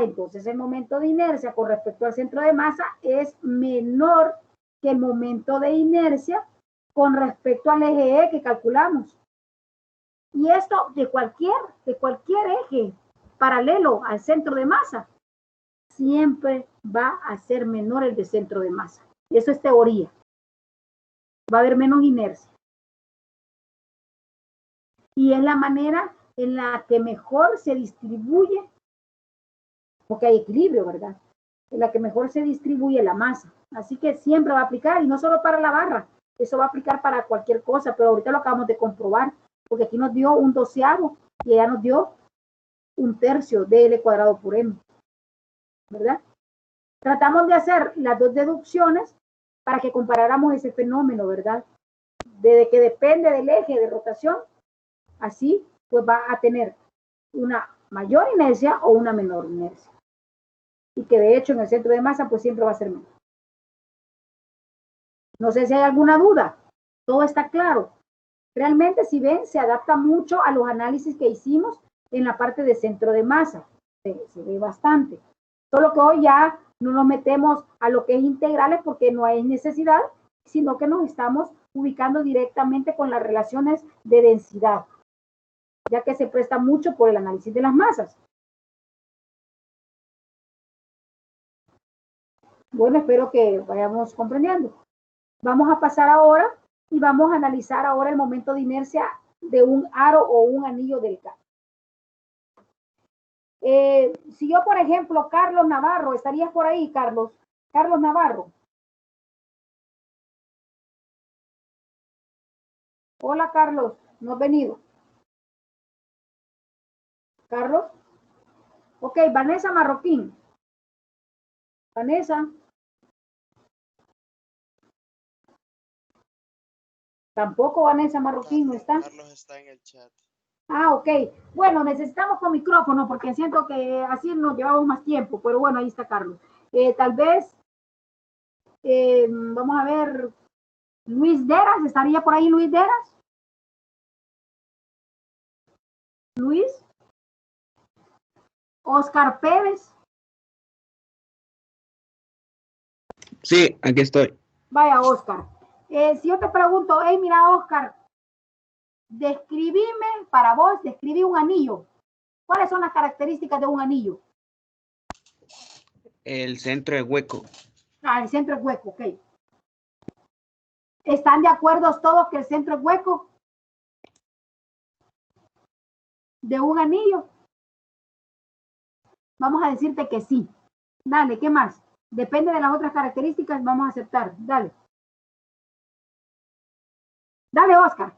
Entonces el momento de inercia con respecto al centro de masa es menor que el momento de inercia con respecto al eje E que calculamos. Y esto de cualquier eje paralelo al centro de masa, siempre va a ser menor el de centro de masa. Y eso es teoría. Va a haber menos inercia. Y es la manera en la que mejor se distribuye, porque hay equilibrio, ¿verdad? En la que mejor se distribuye la masa. Así que siempre va a aplicar, y no solo para la barra, eso va a aplicar para cualquier cosa, pero ahorita lo acabamos de comprobar, porque aquí nos dio un 12avo y allá nos dio un tercio de L cuadrado por M, ¿verdad? Tratamos de hacer las dos deducciones para que comparáramos ese fenómeno, ¿verdad? Desde que depende del eje de rotación, así pues va a tener una mayor inercia o una menor inercia. Y que de hecho en el centro de masa pues siempre va a ser menor. No sé si hay alguna duda. Todo está claro. Realmente, si ven, se adapta mucho a los análisis que hicimos en la parte de centro de masa. Se ve bastante. Solo que hoy ya no nos metemos a lo que es integrales porque no hay necesidad, sino que nos estamos ubicando directamente con las relaciones de densidad, ya que se presta mucho por el análisis de las masas. Bueno, espero que vayamos comprendiendo. Vamos a pasar ahora y vamos a analizar ahora el momento de inercia de un aro o un anillo delgado. Si yo, por ejemplo, Carlos Navarro, ¿estarías por ahí, Carlos? Carlos Navarro. Hola, Carlos, no has venido. Carlos. Ok, Vanessa Marroquín. Vanessa. Tampoco Vanessa Marroquín no está. Carlos está en el chat. Ok. Bueno, necesitamos con micrófono porque siento que así nos llevamos más tiempo, pero bueno, ahí está Carlos. Tal vez, vamos a ver, Luis Deras, ¿estaría por ahí Luis Deras? Luis. Oscar Pérez. Sí, aquí estoy. Vaya, Oscar. Si yo te pregunto, hey, mira, Oscar, describime para vos, describí un anillo. ¿Cuáles son las características de un anillo? El centro es hueco. Ah, el centro es hueco, ok. ¿Están de acuerdo todos que el centro es hueco de un anillo? Vamos a decirte que sí. Dale, ¿qué más? Depende de las otras características, vamos a aceptar. Dale. Dale, Oscar.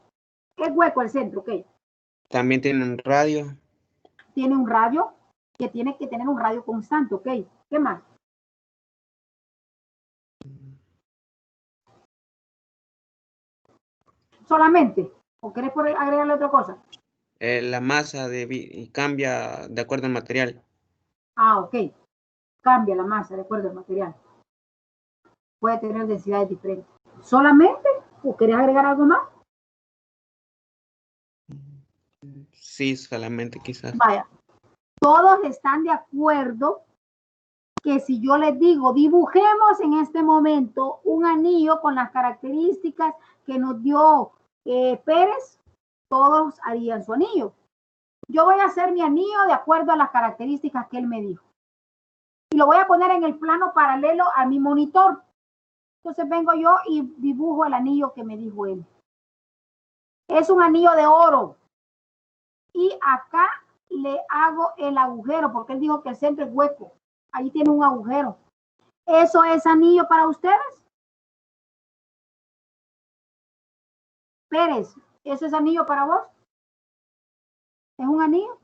Es hueco el centro, ok. También tiene un radio. Tiene un radio, que tiene que tener un radio constante, ok. ¿Qué más? Solamente. ¿O querés agregarle otra cosa? La masa cambia de acuerdo al material. Ah, ok. Cambia la masa de acuerdo al material. Puede tener densidades diferentes. ¿Solamente? ¿O querés agregar algo más? Sí, solamente quizás. Vaya. Todos están de acuerdo que si yo les digo, dibujemos en este momento un anillo con las características que nos dio Pérez, todos harían su anillo. Yo voy a hacer mi anillo de acuerdo a las características que él me dijo. Y lo voy a poner en el plano paralelo a mi monitor. Entonces vengo yo y dibujo el anillo que me dijo él. Es un anillo de oro. Y acá le hago el agujero, porque él dijo que el centro es hueco. Ahí tiene un agujero. ¿Eso es anillo para ustedes? Pérez, ¿eso es anillo para vos? ¿Es un anillo?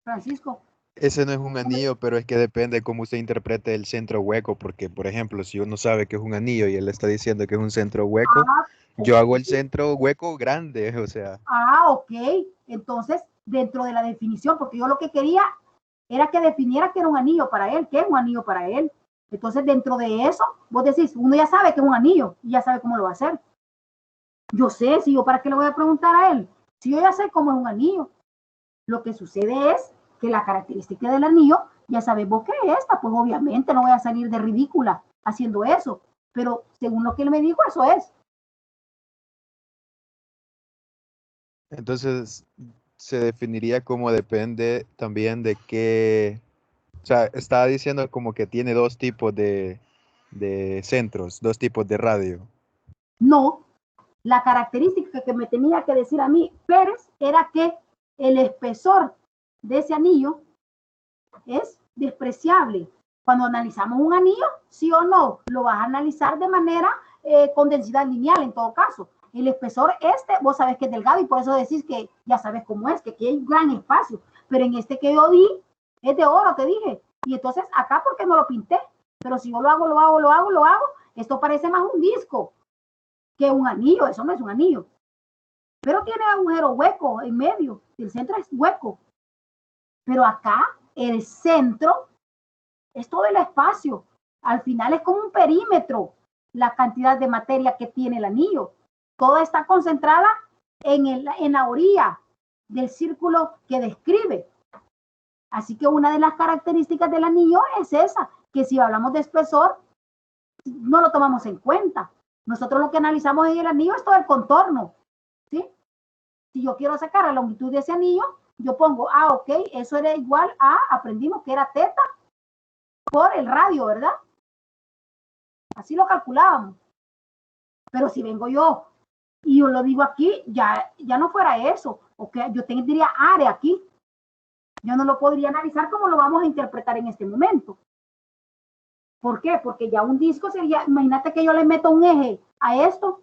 Francisco. Ese no es un anillo, pero es que depende cómo usted interprete el centro hueco, porque, por ejemplo, si uno sabe que es un anillo y él está diciendo que es un centro hueco, yo hago el centro hueco grande, o sea. Ah, ok. Entonces, dentro de la definición, porque yo lo que quería era que definiera que era un anillo para él, que es un anillo para él. Entonces, dentro de eso, vos decís, uno ya sabe que es un anillo y ya sabe cómo lo va a hacer. Yo sé, si yo para qué le voy a preguntar a él, si yo ya sé cómo es un anillo. Lo que sucede es que la característica del anillo, ya sabes vos que es esta, pues obviamente no voy a salir de ridícula haciendo eso, pero según lo que él me dijo, eso es. Entonces, se definiría como depende también de qué, o sea, estaba diciendo como que tiene dos tipos de centros, dos tipos de radio. No, la característica que me tenía que decir a mí Pérez era que el espesor de ese anillo es despreciable. Cuando analizamos un anillo, sí o no, lo vas a analizar de manera con densidad lineal en todo caso. El espesor vos sabés que es delgado y por eso decís que ya sabes cómo es, que aquí hay un gran espacio. Pero en este que yo di, es de oro, te dije. Y entonces acá, ¿por qué no lo pinté? Pero si yo lo hago, esto parece más un disco que un anillo. Eso no es un anillo. Pero tiene agujero hueco en medio. El centro es hueco. Pero acá, el centro es todo el espacio. Al final es como un perímetro la cantidad de materia que tiene el anillo. Toda está concentrada en la orilla del círculo que describe. Así que una de las características del anillo es esa, que si hablamos de espesor, no lo tomamos en cuenta. Nosotros lo que analizamos en el anillo es todo el contorno, ¿sí? Si yo quiero sacar la longitud de ese anillo, yo pongo, ok, eso era igual a, aprendimos que era teta por el radio, ¿verdad? Así lo calculábamos. Pero si vengo yo y yo lo digo aquí, ya no fuera eso. Okay, yo tendría área aquí. Yo no lo podría analizar como lo vamos a interpretar en este momento. ¿Por qué? Porque ya un disco sería, imagínate que yo le meto un eje a esto.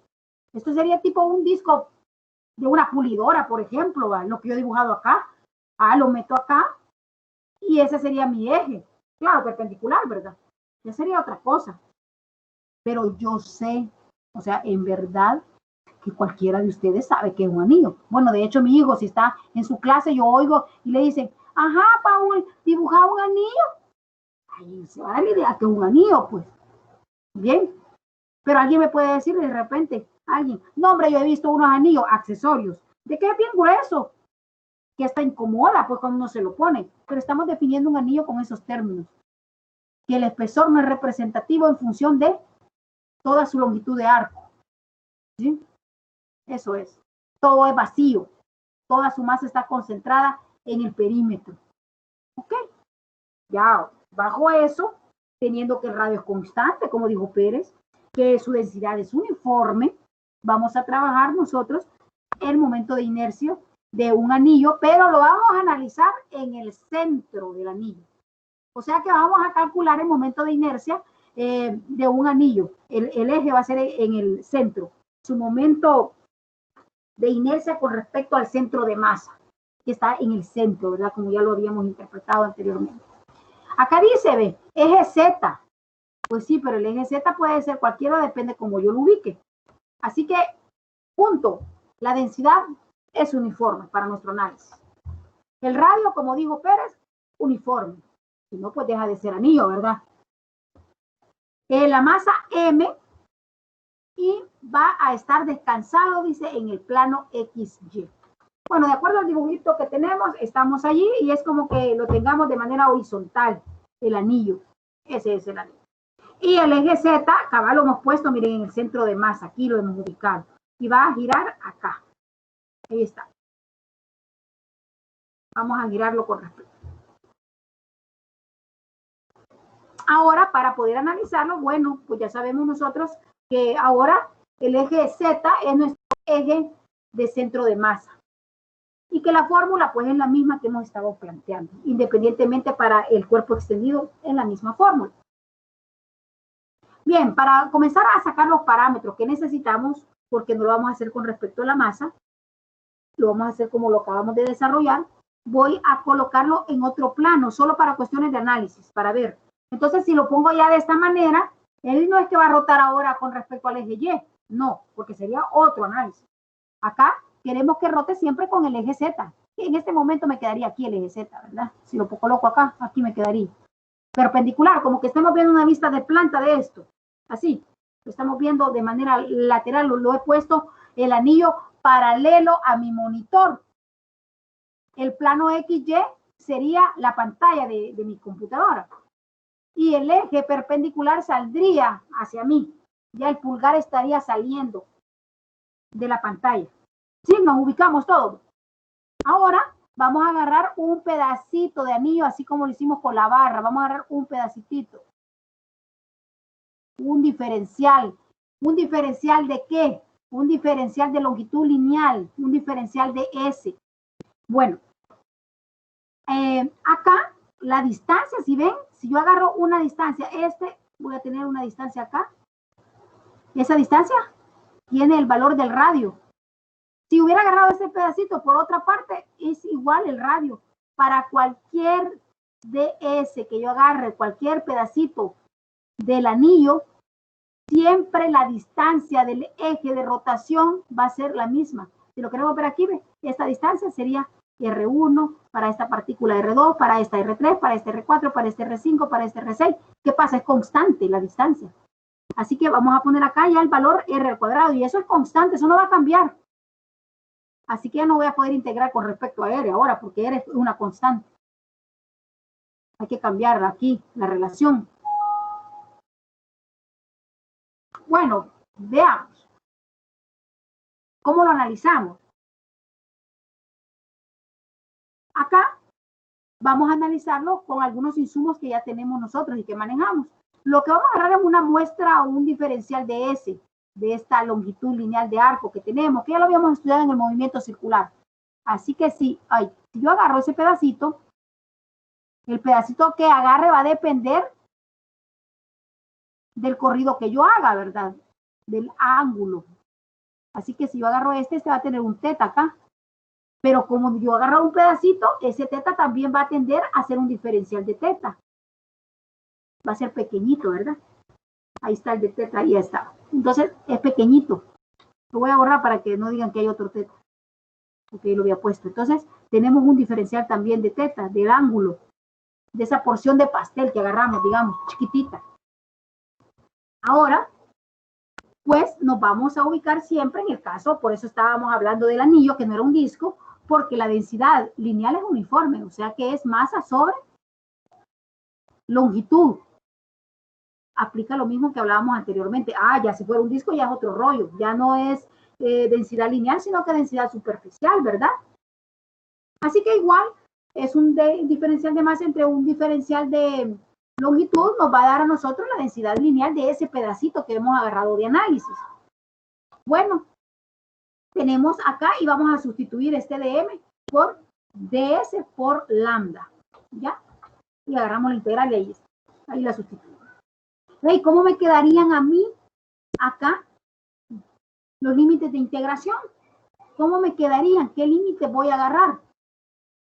Esto sería tipo un disco de una pulidora, por ejemplo, ¿va? Lo que yo he dibujado acá. Lo meto acá y ese sería mi eje. Claro, perpendicular, ¿verdad? Ya sería otra cosa. Pero yo sé, o sea, en verdad, que cualquiera de ustedes sabe que es un anillo. Bueno, de hecho, mi hijo, si está en su clase, yo oigo y le dicen, ajá, Paul, dibuja un anillo. ahí se va a dar la idea que es un anillo, pues. Bien. Pero alguien me puede decir de repente, alguien, no hombre, yo he visto unos anillos accesorios, de que es bien grueso, que hasta incomoda, pues cuando uno se lo pone. Pero estamos definiendo un anillo con esos términos. Que el espesor no es representativo en función de toda su longitud de arco. ¿Sí? Eso es. Todo es vacío. Toda su masa está concentrada en el perímetro. ¿Ok? Ya bajo eso, teniendo que el radio es constante, como dijo Pérez, que su densidad es uniforme, vamos a trabajar nosotros el momento de inercia de un anillo, pero lo vamos a analizar en el centro del anillo. O sea que vamos a calcular el momento de inercia de un anillo. El eje va a ser en el centro. Su momento de inercia con respecto al centro de masa, que está en el centro, ¿verdad? Como ya lo habíamos interpretado anteriormente. Acá dice, ve, eje Z. Pues sí, pero el eje Z puede ser cualquiera, depende cómo yo lo ubique. Así que, punto. La densidad es uniforme para nuestro análisis. El radio, como dijo Pérez, uniforme. Si no, pues deja de ser anillo, ¿verdad? La masa M y va a estar descansado, dice, en el plano XY. Bueno, de acuerdo al dibujito que tenemos, estamos allí y es como que lo tengamos de manera horizontal, el anillo. Ese es el anillo. Y el eje Z, acá lo hemos puesto, miren, en el centro de masa, aquí lo hemos ubicado. Y va a girar acá. Ahí está. Vamos a girarlo con respecto. Ahora, para poder analizarlo, bueno, pues ya sabemos nosotros que ahora el eje Z es nuestro eje de centro de masa. Y que la fórmula, pues, es la misma que hemos estado planteando, independientemente para el cuerpo extendido en la misma fórmula. Bien, para comenzar a sacar los parámetros que necesitamos, porque no lo vamos a hacer con respecto a la masa, lo vamos a hacer como lo acabamos de desarrollar, voy a colocarlo en otro plano, solo para cuestiones de análisis, para ver. Entonces, si lo pongo ya de esta manera, él no es que va a rotar ahora con respecto al eje Y, no, porque sería otro análisis. Acá queremos que rote siempre con el eje Z. Y en este momento me quedaría aquí el eje Z, ¿verdad? Si lo coloco acá, aquí me quedaría. Perpendicular, como que estamos viendo una vista de planta de esto. Así, lo estamos viendo de manera lateral, lo he puesto el anillo paralelo a mi monitor. El plano XY sería la pantalla de mi computadora. Y el eje perpendicular saldría hacia mí. Ya el pulgar estaría saliendo de la pantalla. ¿Sí? Nos ubicamos todos. Ahora vamos a agarrar un pedacito de anillo, así como lo hicimos con la barra. Vamos a agarrar un pedacitito. Un diferencial. ¿Un diferencial de qué? Un diferencial de longitud lineal. Un diferencial de S. Bueno, acá la distancia, si ven, si yo agarro una distancia, voy a tener una distancia acá. Esa distancia tiene el valor del radio. Si hubiera agarrado ese pedacito por otra parte, es igual el radio. Para cualquier DS que yo agarre, cualquier pedacito del anillo, siempre la distancia del eje de rotación va a ser la misma. Si lo queremos ver aquí, esta distancia sería R1 para esta partícula R2, para esta R3, para este R4, para este R5, para este R6. ¿Qué pasa? Es constante la distancia. Así que vamos a poner acá ya el valor R al cuadrado y eso es constante, eso no va a cambiar. Así que ya no voy a poder integrar con respecto a R ahora porque R es una constante. Hay que cambiar aquí la relación. Bueno, veamos. ¿Cómo lo analizamos? Acá vamos a analizarlo con algunos insumos que ya tenemos nosotros y que manejamos. Lo que vamos a agarrar es una muestra o un diferencial de S, de esta longitud lineal de arco que tenemos, que ya lo habíamos estudiado en el movimiento circular. Así que si yo agarro ese pedacito, el pedacito que agarre va a depender del corrido que yo haga, ¿verdad? Del ángulo. Así que si yo agarro este va a tener un teta acá. Pero como yo agarro un pedacito, ese teta también va a tender a ser un diferencial de teta. Va a ser pequeñito, ¿verdad? Ahí está el de teta, ahí está. Entonces, es pequeñito. Lo voy a borrar para que no digan que hay otro teta. Porque lo había puesto. Entonces, tenemos un diferencial también de teta, del ángulo. de esa porción de pastel que agarramos, digamos, chiquitita. Ahora, pues nos vamos a ubicar siempre en el caso, por eso estábamos hablando del anillo, que no era un disco, porque la densidad lineal es uniforme, o sea que es masa sobre longitud. Aplica lo mismo que hablábamos anteriormente. Ya si fuera un disco ya es otro rollo, ya no es densidad lineal, sino que densidad superficial, ¿verdad? Así que igual es un diferencial de masa entre un diferencial de longitud, nos va a dar a nosotros la densidad lineal de ese pedacito que hemos agarrado de análisis. Bueno, tenemos acá y vamos a sustituir este dm por ds por lambda, ¿ya? Y agarramos la integral y ahí la sustituimos. ¿Y cómo me quedarían a mí acá los límites de integración? ¿Cómo me quedarían? ¿Qué límites voy a agarrar?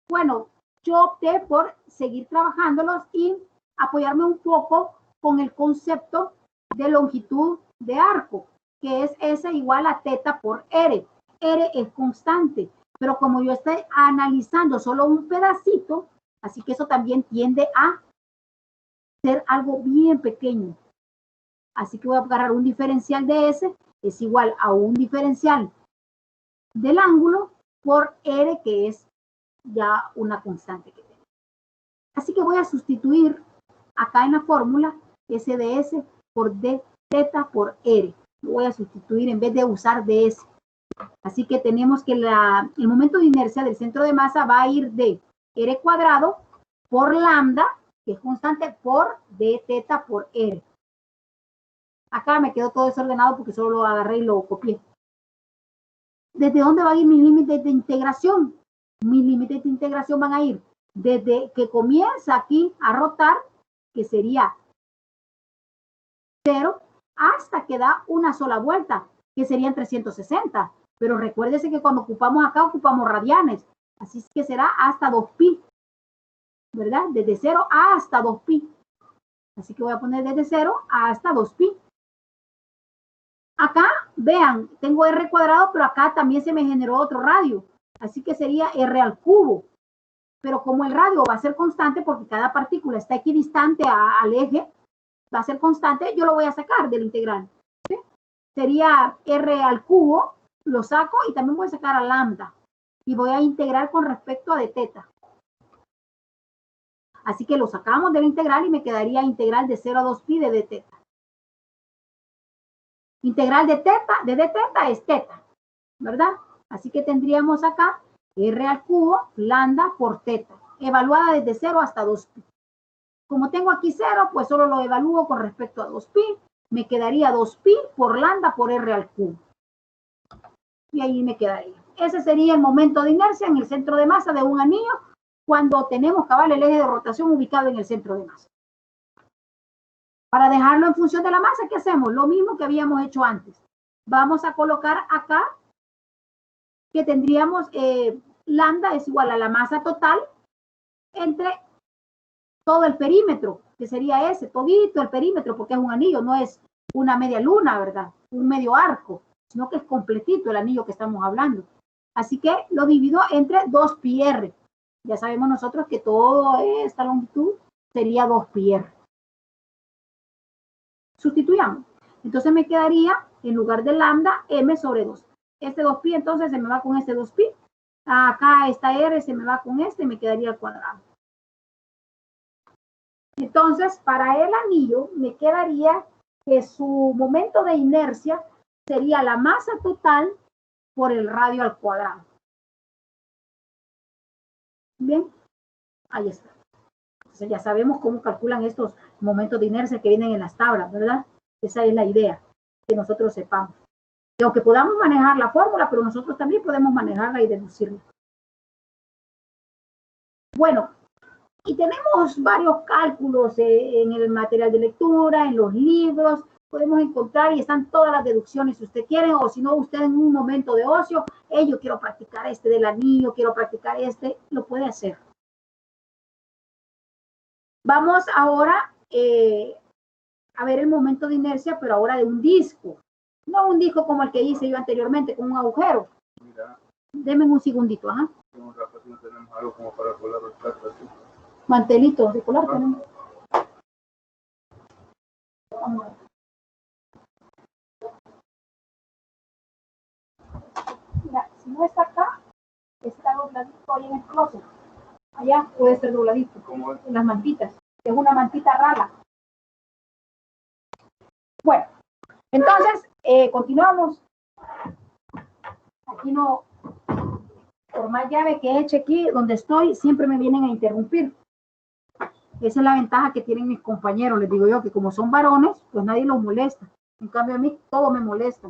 Bueno, yo opté por seguir trabajándolos y apoyarme un poco con el concepto de longitud de arco, que es S igual a teta por R. R es constante, pero como yo estoy analizando solo un pedacito, así que eso también tiende a ser algo bien pequeño. Así que voy a agarrar un diferencial de S, es igual a un diferencial del ángulo por R, que es ya una constante que tengo. Así que voy a sustituir acá en la fórmula S de S por D teta por R. Lo voy a sustituir en vez de usar DS. Así que tenemos que el momento de inercia del centro de masa va a ir de R cuadrado por lambda, que es constante, por D teta por R. Acá me quedó todo desordenado porque solo lo agarré y lo copié. ¿Desde dónde van a ir mis límites de integración? Mis límites de integración van a ir desde que comienza aquí a rotar, que sería 0, hasta que da una sola vuelta, que serían 360. Pero recuérdese que cuando ocupamos acá, ocupamos radianes. Así que será hasta 2pi, ¿verdad? Desde 0 hasta 2pi. Así que voy a poner desde 0 hasta 2pi. Acá, vean, tengo R cuadrado, pero acá también se me generó otro radio. Así que sería R al cubo. Pero como el radio va a ser constante, porque cada partícula está equidistante al eje, va a ser constante, yo lo voy a sacar del integral. ¿Sí? Sería R al cubo, lo saco y también voy a sacar a lambda. Y voy a integrar con respecto a de teta. Así que lo sacamos del integral y me quedaría integral de 0 a 2pi de d teta. Integral de d teta es teta, ¿verdad? Así que tendríamos acá R al cubo, lambda por teta, evaluada desde 0 hasta 2pi. Como tengo aquí 0, pues solo lo evalúo con respecto a 2pi. Me quedaría 2pi por lambda por R al cubo. Y ahí me quedaría. Ese sería el momento de inercia en el centro de masa de un anillo cuando tenemos cabal el eje de rotación ubicado en el centro de masa. Para dejarlo en función de la masa, ¿qué hacemos? Lo mismo que habíamos hecho antes. Vamos a colocar acá que tendríamos lambda es igual a la masa total entre todo el perímetro, que sería ese, todito el perímetro, porque es un anillo, no es una media luna, ¿verdad? Un medio arco, sino que es completito el anillo que estamos hablando. Así que lo divido entre 2πr. Ya sabemos nosotros que toda esta longitud sería 2πr. Sustituyamos. Entonces me quedaría, en lugar de lambda, m sobre 2. Este 2pi entonces se me va con este 2pi. Acá esta r se me va con este y me quedaría al cuadrado. Entonces, para el anillo me quedaría que su momento de inercia sería la masa total por el radio al cuadrado. Bien, ahí está. Entonces ya sabemos cómo calculan estos momentos de inercia que vienen en las tablas, ¿verdad? Esa es la idea, que nosotros sepamos. Y aunque podamos manejar la fórmula, pero nosotros también podemos manejarla y deducirla. Bueno, y tenemos varios cálculos en el material de lectura, en los libros, podemos encontrar y están todas las deducciones si usted quiere, o si no, usted en un momento de ocio, yo quiero practicar este del anillo, quiero practicar este, lo puede hacer. Vamos ahora a ver el momento de inercia, pero ahora de un disco. No un disco como el que hice yo anteriormente, con un agujero. Mira. Denme un segundito, ajá. Un rato si no tenemos algo como para poder rescatar así. Mantelito de color tenemos. Mira, si no está acá, está dobladito ahí en el closet. Allá puede ser dobladito, como en las mantitas. Es una mantita rala. Bueno, entonces, continuamos. Aquí no, por más llave que eche aquí, donde estoy, siempre me vienen a interrumpir. Esa es la ventaja que tienen mis compañeros. Les digo yo que como son varones, pues nadie los molesta. En cambio a mí, todo me molesta.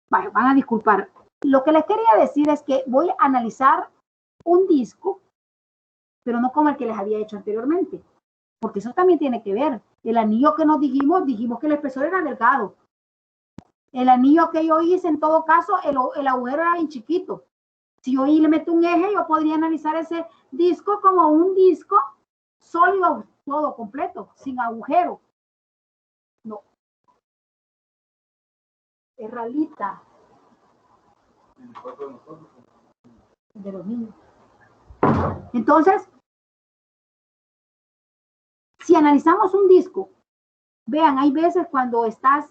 Vale, van a disculpar. Lo que les quería decir es que voy a analizar un disco, pero no como el que les había hecho anteriormente. Porque eso también tiene que ver. El anillo que nos dijimos que el espesor era delgado. El anillo que yo hice, en todo caso, el agujero era bien chiquito. Si yo le meto un eje, yo podría analizar ese disco como un disco sólido, todo completo, sin agujero. No. Es ralita. De los niños. Entonces, si analizamos un disco, vean, hay veces cuando estás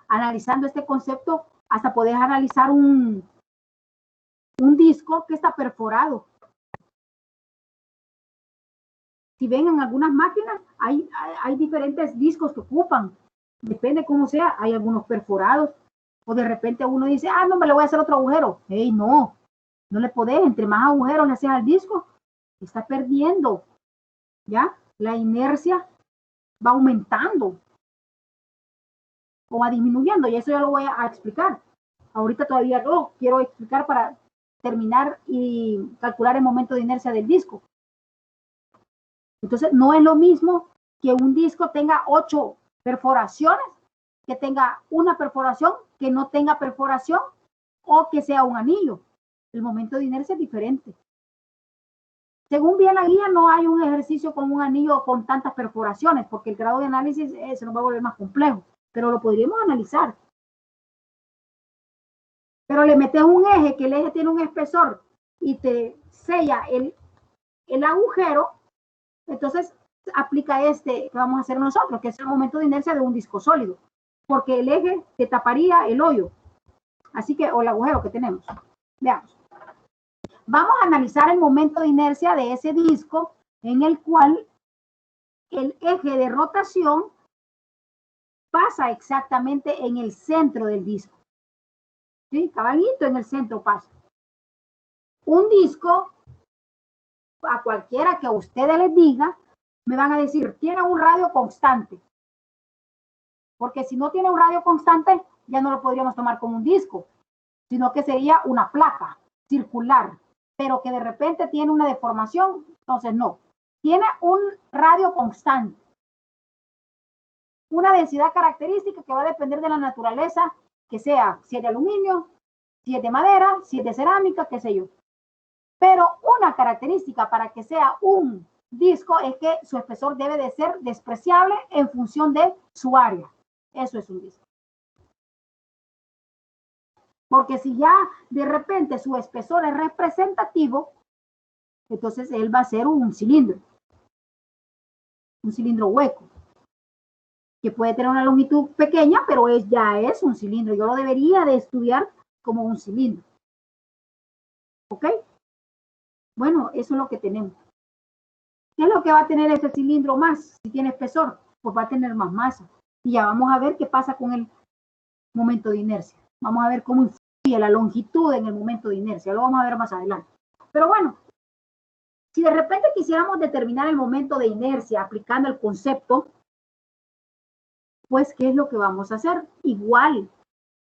analizando este concepto, hasta podés analizar un disco que está perforado. Si ven en algunas máquinas, hay diferentes discos que ocupan. Depende cómo sea, hay algunos perforados. O de repente uno dice, no, me le voy a hacer otro agujero. Hey, no le podés. Entre más agujeros le haces al disco, está perdiendo. ¿Ya? La inercia va aumentando. O va disminuyendo. Y eso ya lo voy a explicar. Ahorita todavía no. Quiero explicar para terminar y calcular el momento de inercia del disco. Entonces, no es lo mismo que un disco tenga 8 perforaciones, que tenga una perforación, que no tenga perforación, o que sea un anillo. El momento de inercia es diferente. Según bien la guía, no hay un ejercicio con un anillo con tantas perforaciones, porque el grado de análisis se nos va a volver más complejo, pero lo podríamos analizar. Pero le metes un eje, que el eje tiene un espesor, y te sella el agujero, entonces aplica que vamos a hacer nosotros, que es el momento de inercia de un disco sólido, porque el eje te taparía el hoyo, así que, o el agujero que tenemos. Veamos. Vamos a analizar el momento de inercia de ese disco en el cual el eje de rotación pasa exactamente en el centro del disco. ¿Sí? Cabalito en el centro pasa. Un disco, a cualquiera que a ustedes les diga, me van a decir, tiene un radio constante. Porque si no tiene un radio constante, ya no lo podríamos tomar como un disco, sino que sería una placa circular, pero que de repente tiene una deformación, entonces no. Tiene un radio constante. Una densidad característica que va a depender de la naturaleza, que sea si es de aluminio, si es de madera, si es de cerámica, qué sé yo. Pero una característica para que sea un disco es que su espesor debe de ser despreciable en función de su área. Eso es un disco. Porque si ya de repente su espesor es representativo, entonces él va a ser un cilindro hueco, que puede tener una longitud pequeña, pero ya es un cilindro. Yo lo debería de estudiar como un cilindro. ¿Ok? Bueno, eso es lo que tenemos. ¿Qué es lo que va a tener ese cilindro más? Si tiene espesor, pues va a tener más masa. Y ya vamos a ver qué pasa con el momento de inercia. Vamos a ver cómo influye la longitud en el momento de inercia. Lo vamos a ver más adelante. Pero bueno, si de repente quisiéramos determinar el momento de inercia aplicando el concepto, pues, ¿qué es lo que vamos a hacer? Igual,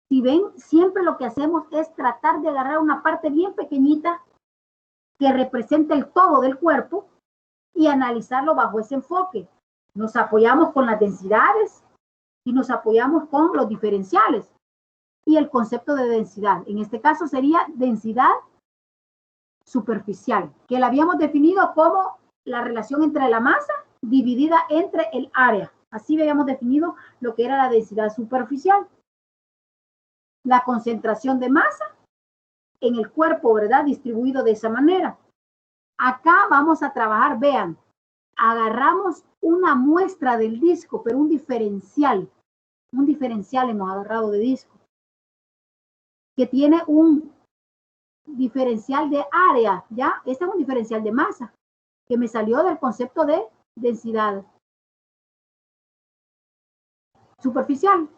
si ven, siempre lo que hacemos es tratar de agarrar una parte bien pequeñita que represente el todo del cuerpo y analizarlo bajo ese enfoque. Nos apoyamos con las densidades y nos apoyamos con los diferenciales y el concepto de densidad. En este caso sería densidad superficial, que la habíamos definido como la relación entre la masa dividida entre el área. Así habíamos definido lo que era la densidad superficial. La concentración de masa en el cuerpo, ¿verdad? Distribuido de esa manera. Acá vamos a trabajar, vean, agarramos una muestra del disco, pero un diferencial hemos agarrado de disco, que tiene un diferencial de área, ¿ya? Este es un diferencial de masa, que me salió del concepto de densidad superficial.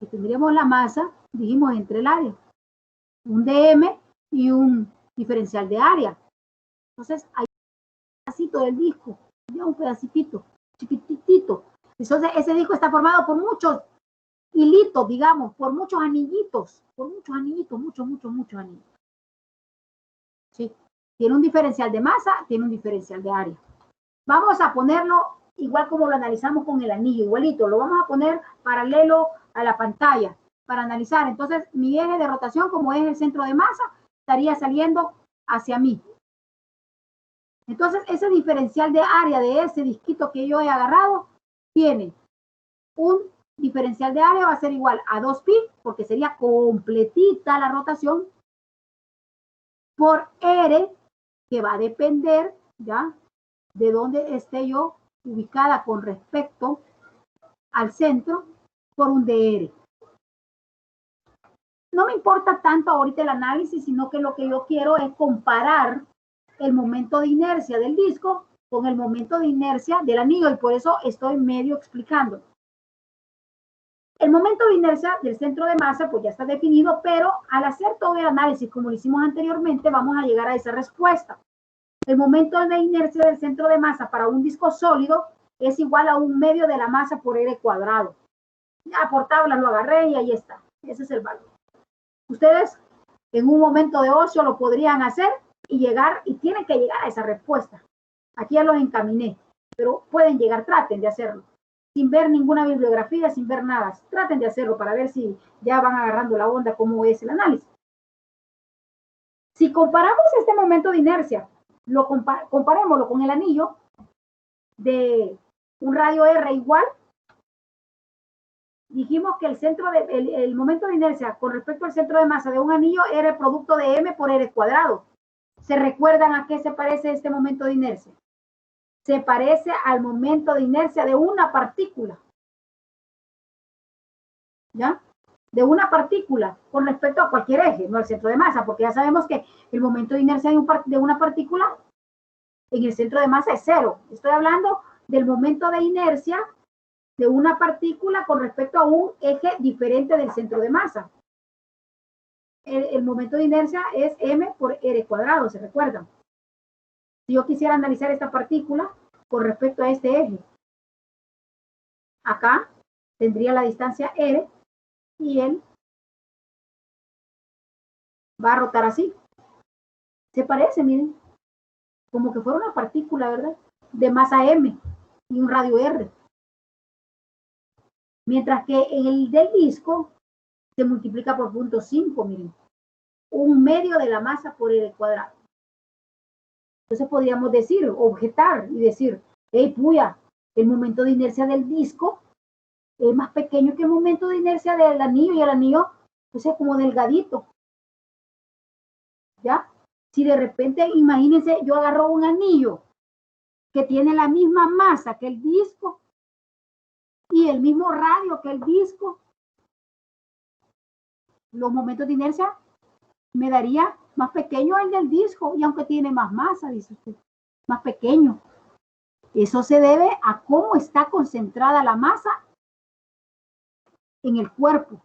Que tendríamos la masa, dijimos, entre el área, un dm y un diferencial de área. Entonces, hay un pedacito del disco, ya un pedacito, chiquitito. Entonces, ese disco está formado por muchos hilitos, digamos, por muchos anillitos, muchos anillos. ¿Sí? Tiene un diferencial de masa, tiene un diferencial de área. Vamos a ponerlo igual como lo analizamos con el anillo, igualito. Lo vamos a poner paralelo a la pantalla para analizar. Entonces, mi eje de rotación, como es el centro de masa, estaría saliendo hacia mí. Entonces, ese diferencial de área de ese disquito que yo he agarrado tiene un diferencial de área, va a ser igual a 2pi, porque sería completita la rotación, por R, que va a depender, ¿ya?, de dónde esté yo ubicada con respecto al centro, por un dr. No me importa tanto ahorita el análisis, sino que lo que yo quiero es comparar el momento de inercia del disco con el momento de inercia del anillo, y por eso estoy medio explicando. El momento de inercia del centro de masa pues ya está definido, pero al hacer todo el análisis como lo hicimos anteriormente, vamos a llegar a esa respuesta. El momento de inercia del centro de masa para un disco sólido es igual a 1/2 de la masa por R cuadrado. Ya por tabla lo agarré y ahí está. Ese es el valor. Ustedes en un momento de ocio lo podrían hacer y llegar, y tienen que llegar a esa respuesta. Aquí ya los encaminé, pero pueden llegar, traten de hacerlo. Sin ver ninguna bibliografía, sin ver nada. Traten de hacerlo para ver si ya van agarrando la onda, cómo es el análisis. Si comparamos este momento de inercia, comparémoslo con el anillo de un radio R igual, dijimos que el momento de inercia con respecto al centro de masa de un anillo era el producto de m por r cuadrado. ¿Se recuerdan a qué se parece este momento de inercia? Se parece al momento de inercia de una partícula. ¿Ya? De una partícula con respecto a cualquier eje, no al centro de masa, porque ya sabemos que el momento de inercia de una partícula en el centro de masa es 0. Estoy hablando del momento de inercia de una partícula con respecto a un eje diferente del centro de masa. El momento de inercia es m por r cuadrado, ¿se recuerdan? Si yo quisiera analizar esta partícula con respecto a este eje, acá tendría la distancia r y él va a rotar así. Se parece, miren, como que fuera una partícula, ¿verdad?, de masa m y un radio r. Mientras que en el del disco se multiplica por 0.5, miren, 1/2 de la masa por r cuadrado. Entonces podríamos decir, objetar y decir, hey, puya, el momento de inercia del disco es más pequeño que el momento de inercia del anillo, y el anillo pues, es como delgadito. ¿Ya? Si de repente, imagínense, yo agarro un anillo que tiene la misma masa que el disco y el mismo radio que el disco, los momentos de inercia me daría más pequeño el del disco, y aunque tiene más masa, dice usted, más pequeño. Eso se debe a cómo está concentrada la masa en el cuerpo.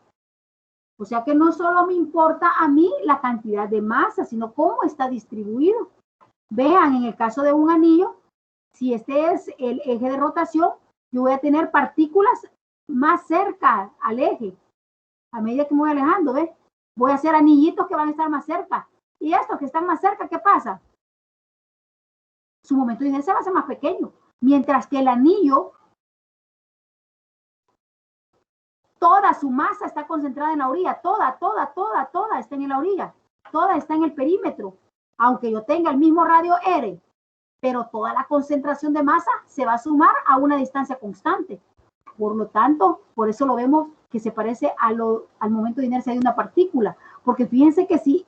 O sea que no solo me importa a mí la cantidad de masa, sino cómo está distribuido. Vean, en el caso de un anillo, si este es el eje de rotación, yo voy a tener partículas más cerca al eje. A medida que me voy alejando, ¿ves? Voy a hacer anillitos que van a estar más cerca. Y estos que están más cerca, ¿qué pasa? Su momento de inercia va a ser más pequeño. Mientras que el anillo, toda su masa está concentrada en la orilla. Toda está en la orilla. Toda está en el perímetro. Aunque yo tenga el mismo radio R, pero toda la concentración de masa se va a sumar a una distancia constante. Por lo tanto, por eso lo vemos que se parece al momento de inercia de una partícula. Porque fíjense que si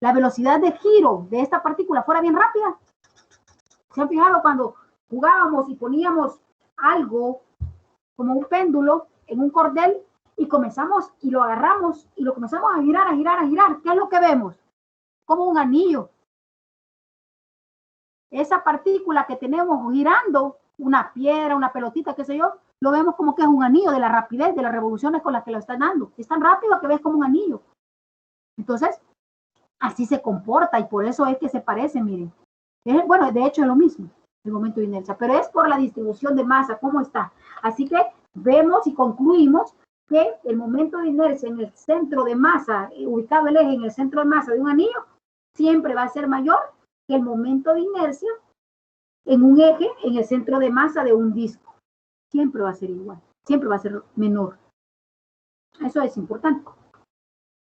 la velocidad de giro de esta partícula fuera bien rápida, ¿Se han fijado cuando jugábamos y poníamos algo como un péndulo en un cordel y comenzamos y lo agarramos y lo comenzamos a girar, a girar, a girar? ¿Qué es lo que vemos? Como un anillo. Esa partícula que tenemos girando, una piedra, una pelotita, qué sé yo, lo vemos como que es un anillo de la rapidez, de las revoluciones con las que lo están dando. Es tan rápido que ves como un anillo. Entonces, así se comporta y por eso es que se parece, miren. Bueno, de hecho es lo mismo, el momento de inercia, pero es por la distribución de masa, cómo está. Así que vemos y concluimos que el momento de inercia en el centro de masa, ubicado el eje en el centro de masa de un anillo, siempre va a ser mayor que el momento de inercia en un eje en el centro de masa de un disco. Siempre va a ser igual, siempre va a ser menor. Eso es importante.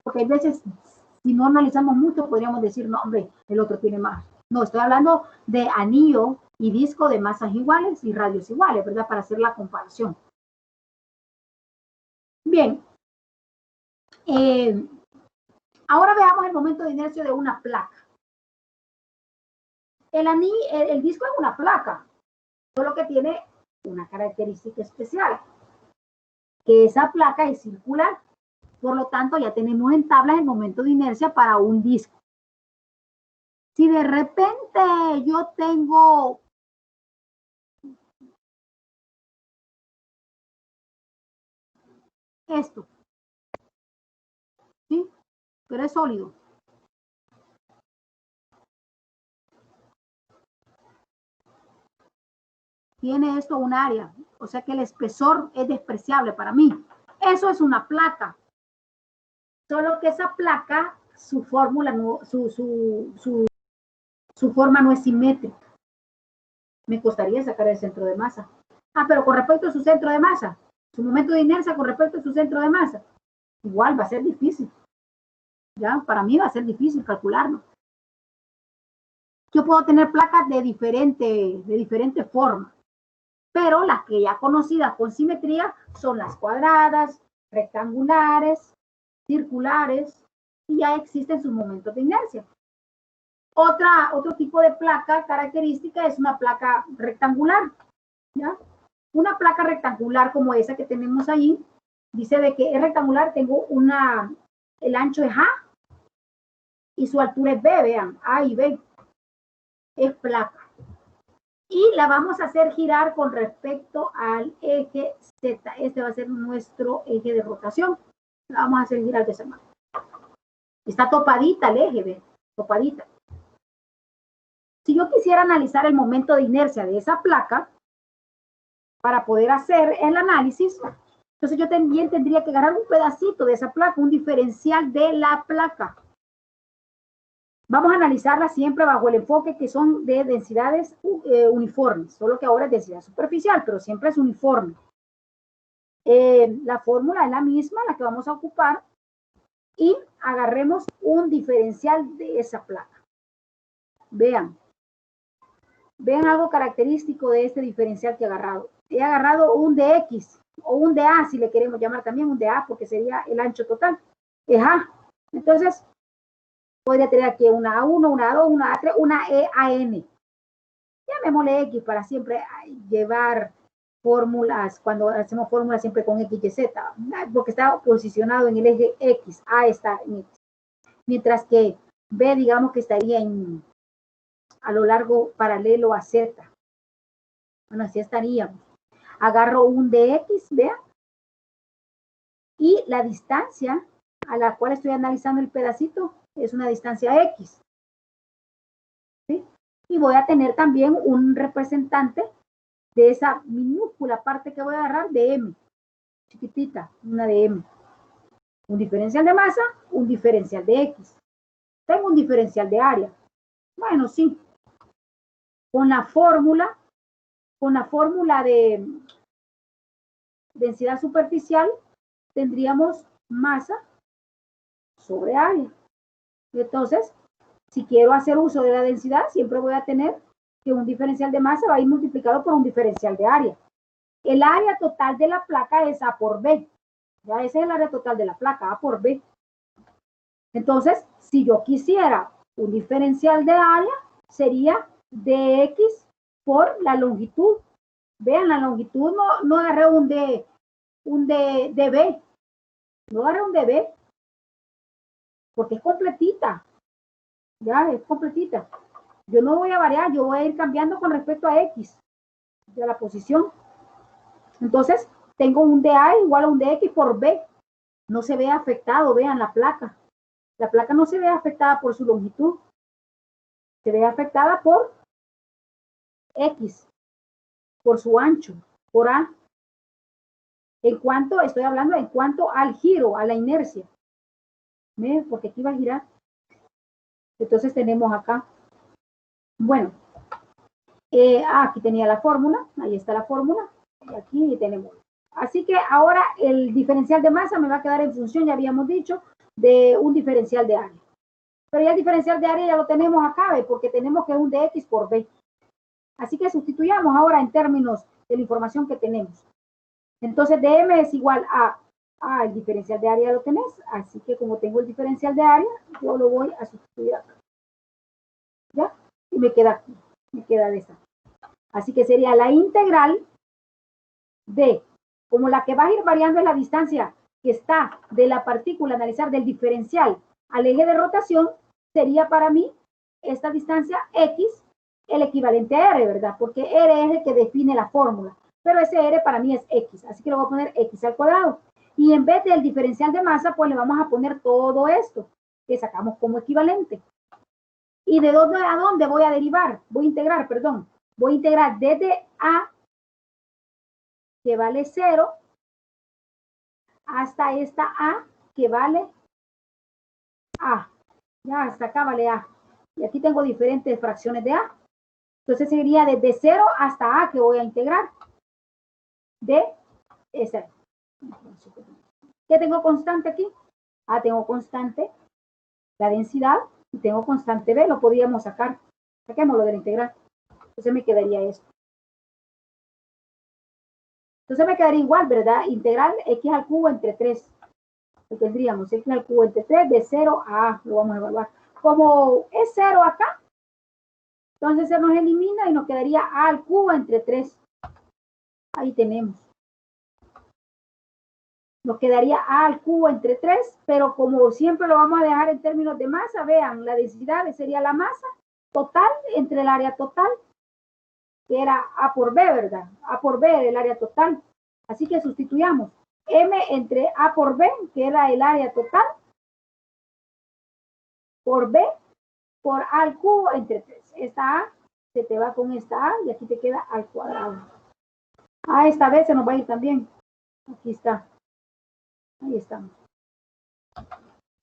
Porque hay veces, si no analizamos mucho, podríamos decir, no, hombre, el otro tiene más. No, estoy hablando de anillo y disco de masas iguales y radios iguales, ¿verdad? Para hacer la comparación. Bien. Ahora veamos el momento de inercia de una placa. El disco es una placa, solo que tiene una característica especial, que esa placa es circular. Por lo tanto, ya tenemos en tablas el momento de inercia para un disco. Si de repente yo tengo esto, ¿sí? Pero es sólido. Tiene esto un área, o sea que el espesor es despreciable para mí. Eso es una placa. Solo que esa placa, su fórmula, no, su forma no es simétrica. Me costaría sacar el centro de masa. Ah, pero con respecto a su centro de masa, su momento de inercia con respecto a su centro de masa, igual va a ser difícil. Ya, para mí va a ser difícil calcularlo. Yo puedo tener placas de diferente forma, pero las que ya conocidas con simetría son las cuadradas, rectangulares, circulares, y ya existen sus momentos de inercia. Otro tipo de placa característica es una placa rectangular, ¿ya? Una placa rectangular como esa que tenemos ahí, dice de que es rectangular, tengo el ancho es A y su altura es B, vean, A y B, es placa. Y la vamos a hacer girar con respecto al eje Z. Este va a ser nuestro eje de rotación. La vamos a hacer girar de esa manera. Está topadita el eje, ¿ve? Topadita. Si yo quisiera analizar el momento de inercia de esa placa, para poder hacer el análisis, entonces yo también tendría que agarrar un pedacito de esa placa, un diferencial de la placa. Vamos a analizarla siempre bajo el enfoque que son de densidades uniformes, solo que ahora es densidad superficial, pero siempre es uniforme. La fórmula es la misma, la que vamos a ocupar, y agarremos un diferencial de esa placa. Vean algo característico de este diferencial que he agarrado. He agarrado un de X o un de A, si le queremos llamar también un de A, porque sería el ancho total. Es A. Entonces, podría tener aquí una A1, una A2, una A3, una EAN. Llamémosle X para siempre llevar fórmulas, cuando hacemos fórmulas siempre con X y Z, porque está posicionado en el eje X, A está en X. Mientras que B, digamos que estaría a lo largo paralelo a Z. Bueno, así estaríamos. Agarro un de X, vean, y la distancia a la cual estoy analizando el pedacito es una distancia X. ¿Sí? Y voy a tener también un representante de esa minúscula parte que voy a agarrar de M, chiquitita, una de M. Un diferencial de masa, un diferencial de X. Tengo un diferencial de área. Bueno, sí. Con la fórmula de densidad superficial, tendríamos masa sobre área. Entonces, si quiero hacer uso de la densidad, siempre voy a tener que un diferencial de masa va a ir multiplicado por un diferencial de área. El área total de la placa es A por B. Ya ese es el área total de la placa, A por B. Entonces, si yo quisiera un diferencial de área, sería dx por la longitud. Vean, la longitud no agarré un dB. No agarré un dB. Porque es completita. Ya, es completita. Yo no voy a variar, yo voy a ir cambiando con respecto a X de la posición. Entonces, tengo un dA igual a un dX por B. No se ve afectado, vean la placa. La placa no se ve afectada por su longitud. Se ve afectada por X, por su ancho, por A. En cuanto, estoy hablando en cuanto al giro, a la inercia. ¿Ven? Porque aquí va a girar. Entonces tenemos acá. Bueno, aquí tenía la fórmula. Ahí está la fórmula. Y aquí tenemos. Así que ahora el diferencial de masa me va a quedar en función, ya habíamos dicho, de un diferencial de área. Pero ya el diferencial de área ya lo tenemos acá, ¿ve? Porque tenemos que es un dx por b. Así que sustituyamos ahora en términos de la información que tenemos. Entonces dm es igual a el diferencial de área lo tenés. Así que como tengo el diferencial de área, yo lo voy a sustituir acá. ¿Ya? Y me queda aquí. Me queda de esa. Así que sería la integral de, como la que va a ir variando es la distancia que está de la partícula, analizar del diferencial al eje de rotación, sería para mí esta distancia X, el equivalente a R, ¿verdad? Porque R es el que define la fórmula, pero ese R para mí es X, así que lo voy a poner X al cuadrado. Y en vez del diferencial de masa, pues le vamos a poner todo esto, que sacamos como equivalente. ¿Y de dónde a dónde voy a derivar? Voy a integrar, perdón. Voy a integrar desde A, que vale 0, hasta esta A, que vale A. Ya, hasta acá vale A. Y aquí tengo diferentes fracciones de A. Entonces sería desde 0 hasta A que voy a integrar. De esa. ¿Qué tengo constante aquí? A tengo constante la densidad y tengo constante B. Lo podríamos sacar. Saquémoslo de la integral. Entonces me quedaría esto. Entonces me quedaría igual, ¿verdad? Integral X al cubo entre 3. Lo tendríamos X al cubo entre 3 de 0 a A. Lo vamos a evaluar. Como es 0 acá, entonces se nos elimina y nos quedaría A al cubo entre 3. Ahí tenemos. Nos quedaría A al cubo entre 3, pero como siempre lo vamos a dejar en términos de masa, vean, la densidad sería la masa total entre el área total, que era A por B, ¿verdad? A por B era el área total. Así que sustituyamos M entre A por B, que era el área total, por B, por A al cubo entre 3. Esta A se te va con esta A y aquí te queda al cuadrado. Esta vez se nos va a ir también. Aquí está. Ahí estamos.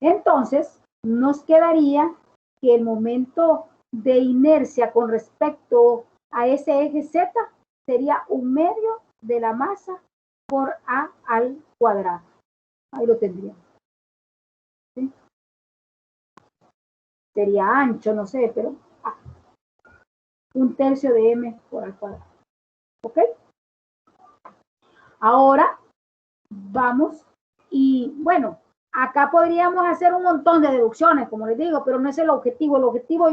Entonces, nos quedaría que el momento de inercia con respecto a ese eje Z sería 1/2 de la masa por A al cuadrado. Ahí lo tendríamos. ¿Sí? Sería ancho, no sé, pero 1/3 de M por al cuadrado. ¿Ok? Ahora vamos y bueno, acá podríamos hacer un montón de deducciones, como les digo, pero no es el objetivo. El objetivo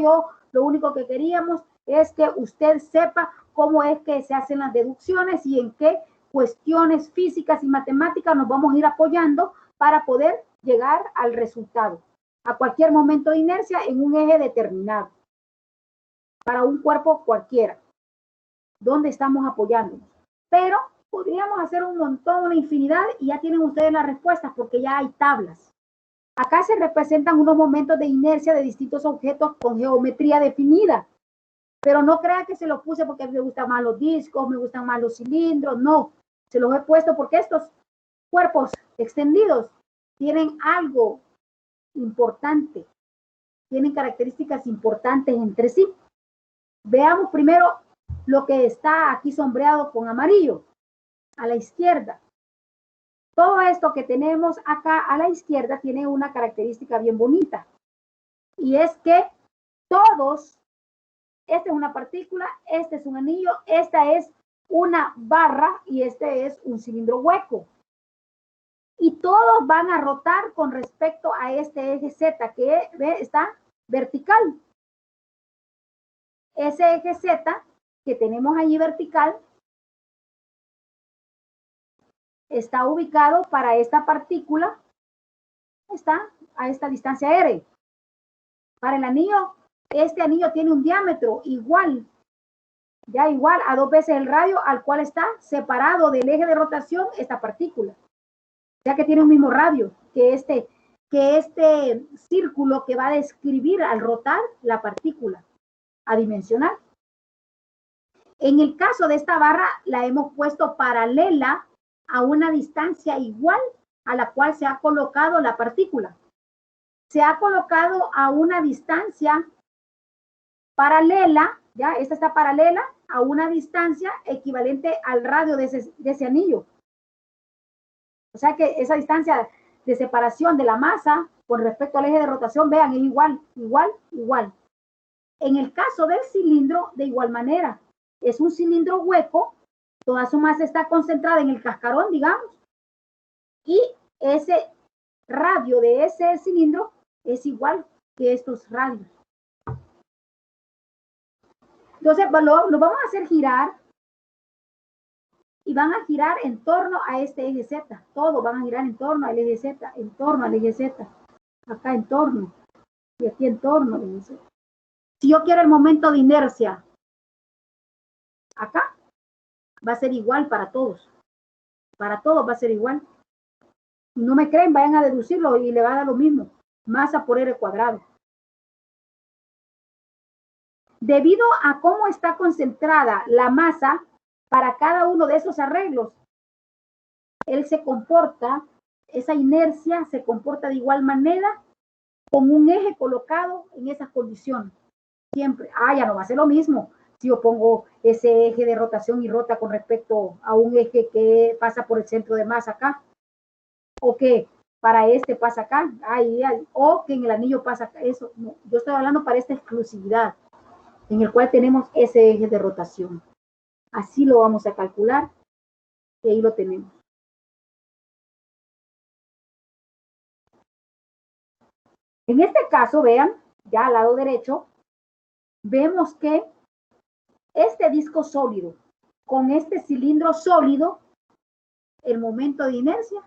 lo único que queríamos es que usted sepa cómo es que se hacen las deducciones y en qué cuestiones físicas y matemáticas nos vamos a ir apoyando para poder llegar al resultado, a cualquier momento de inercia en un eje determinado, para un cuerpo cualquiera, donde estamos apoyándonos. Pero podríamos hacer un montón, una infinidad, y ya tienen ustedes las respuestas porque ya hay tablas. Acá se representan unos momentos de inercia de distintos objetos con geometría definida. Pero no crean que se los puse porque me gustan más los discos, me gustan más los cilindros. No, se los he puesto porque estos cuerpos extendidos tienen algo importante, tienen características importantes entre sí. Veamos primero lo que está aquí sombreado con amarillo, a la izquierda. Todo esto que tenemos acá a la izquierda tiene una característica bien bonita. Y es que todos, esta es una partícula, este es un anillo, esta es una barra y este es un cilindro hueco. Y todos van a rotar con respecto a este eje Z que está vertical. Ese eje Z que tenemos allí vertical está ubicado para esta partícula, está a esta distancia R. Para el anillo, este anillo tiene un diámetro igual, ya igual a 2 veces el radio al cual está separado del eje de rotación esta partícula. Ya que tiene un mismo radio que este círculo que va a describir al rotar la partícula adimensional. En el caso de esta barra, la hemos puesto paralela a una distancia igual a la cual se ha colocado la partícula. Se ha colocado a una distancia paralela, ya, esta está paralela a una distancia equivalente al radio de ese anillo. O sea que esa distancia de separación de la masa con respecto al eje de rotación, vean, es igual, igual, igual. En el caso del cilindro, de igual manera, es un cilindro hueco, toda su masa está concentrada en el cascarón, digamos, y ese radio de ese cilindro es igual que estos radios. Entonces, lo vamos a hacer girar y van a girar en torno a este eje Z. Todos van a girar en torno al eje Z, en torno al eje Z. Acá en torno y aquí en torno al eje Z. Si yo quiero el momento de inercia, acá va a ser igual para todos. Para todos va a ser igual. Si no me creen, vayan a deducirlo y le va a dar lo mismo. Masa por R cuadrado. Debido a cómo está concentrada la masa para cada uno de esos arreglos, él se comporta, esa inercia se comporta de igual manera con un eje colocado en esas condiciones. Siempre, ya no va a ser lo mismo si yo pongo ese eje de rotación y rota con respecto a un eje que pasa por el centro de masa acá, o que para este pasa acá, o que en el anillo pasa acá. Eso no, yo estoy hablando para esta exclusividad en el cual tenemos ese eje de rotación. Así lo vamos a calcular y ahí lo tenemos. En este caso, vean, ya al lado derecho, vemos que este disco sólido con este cilindro sólido, el momento de inercia,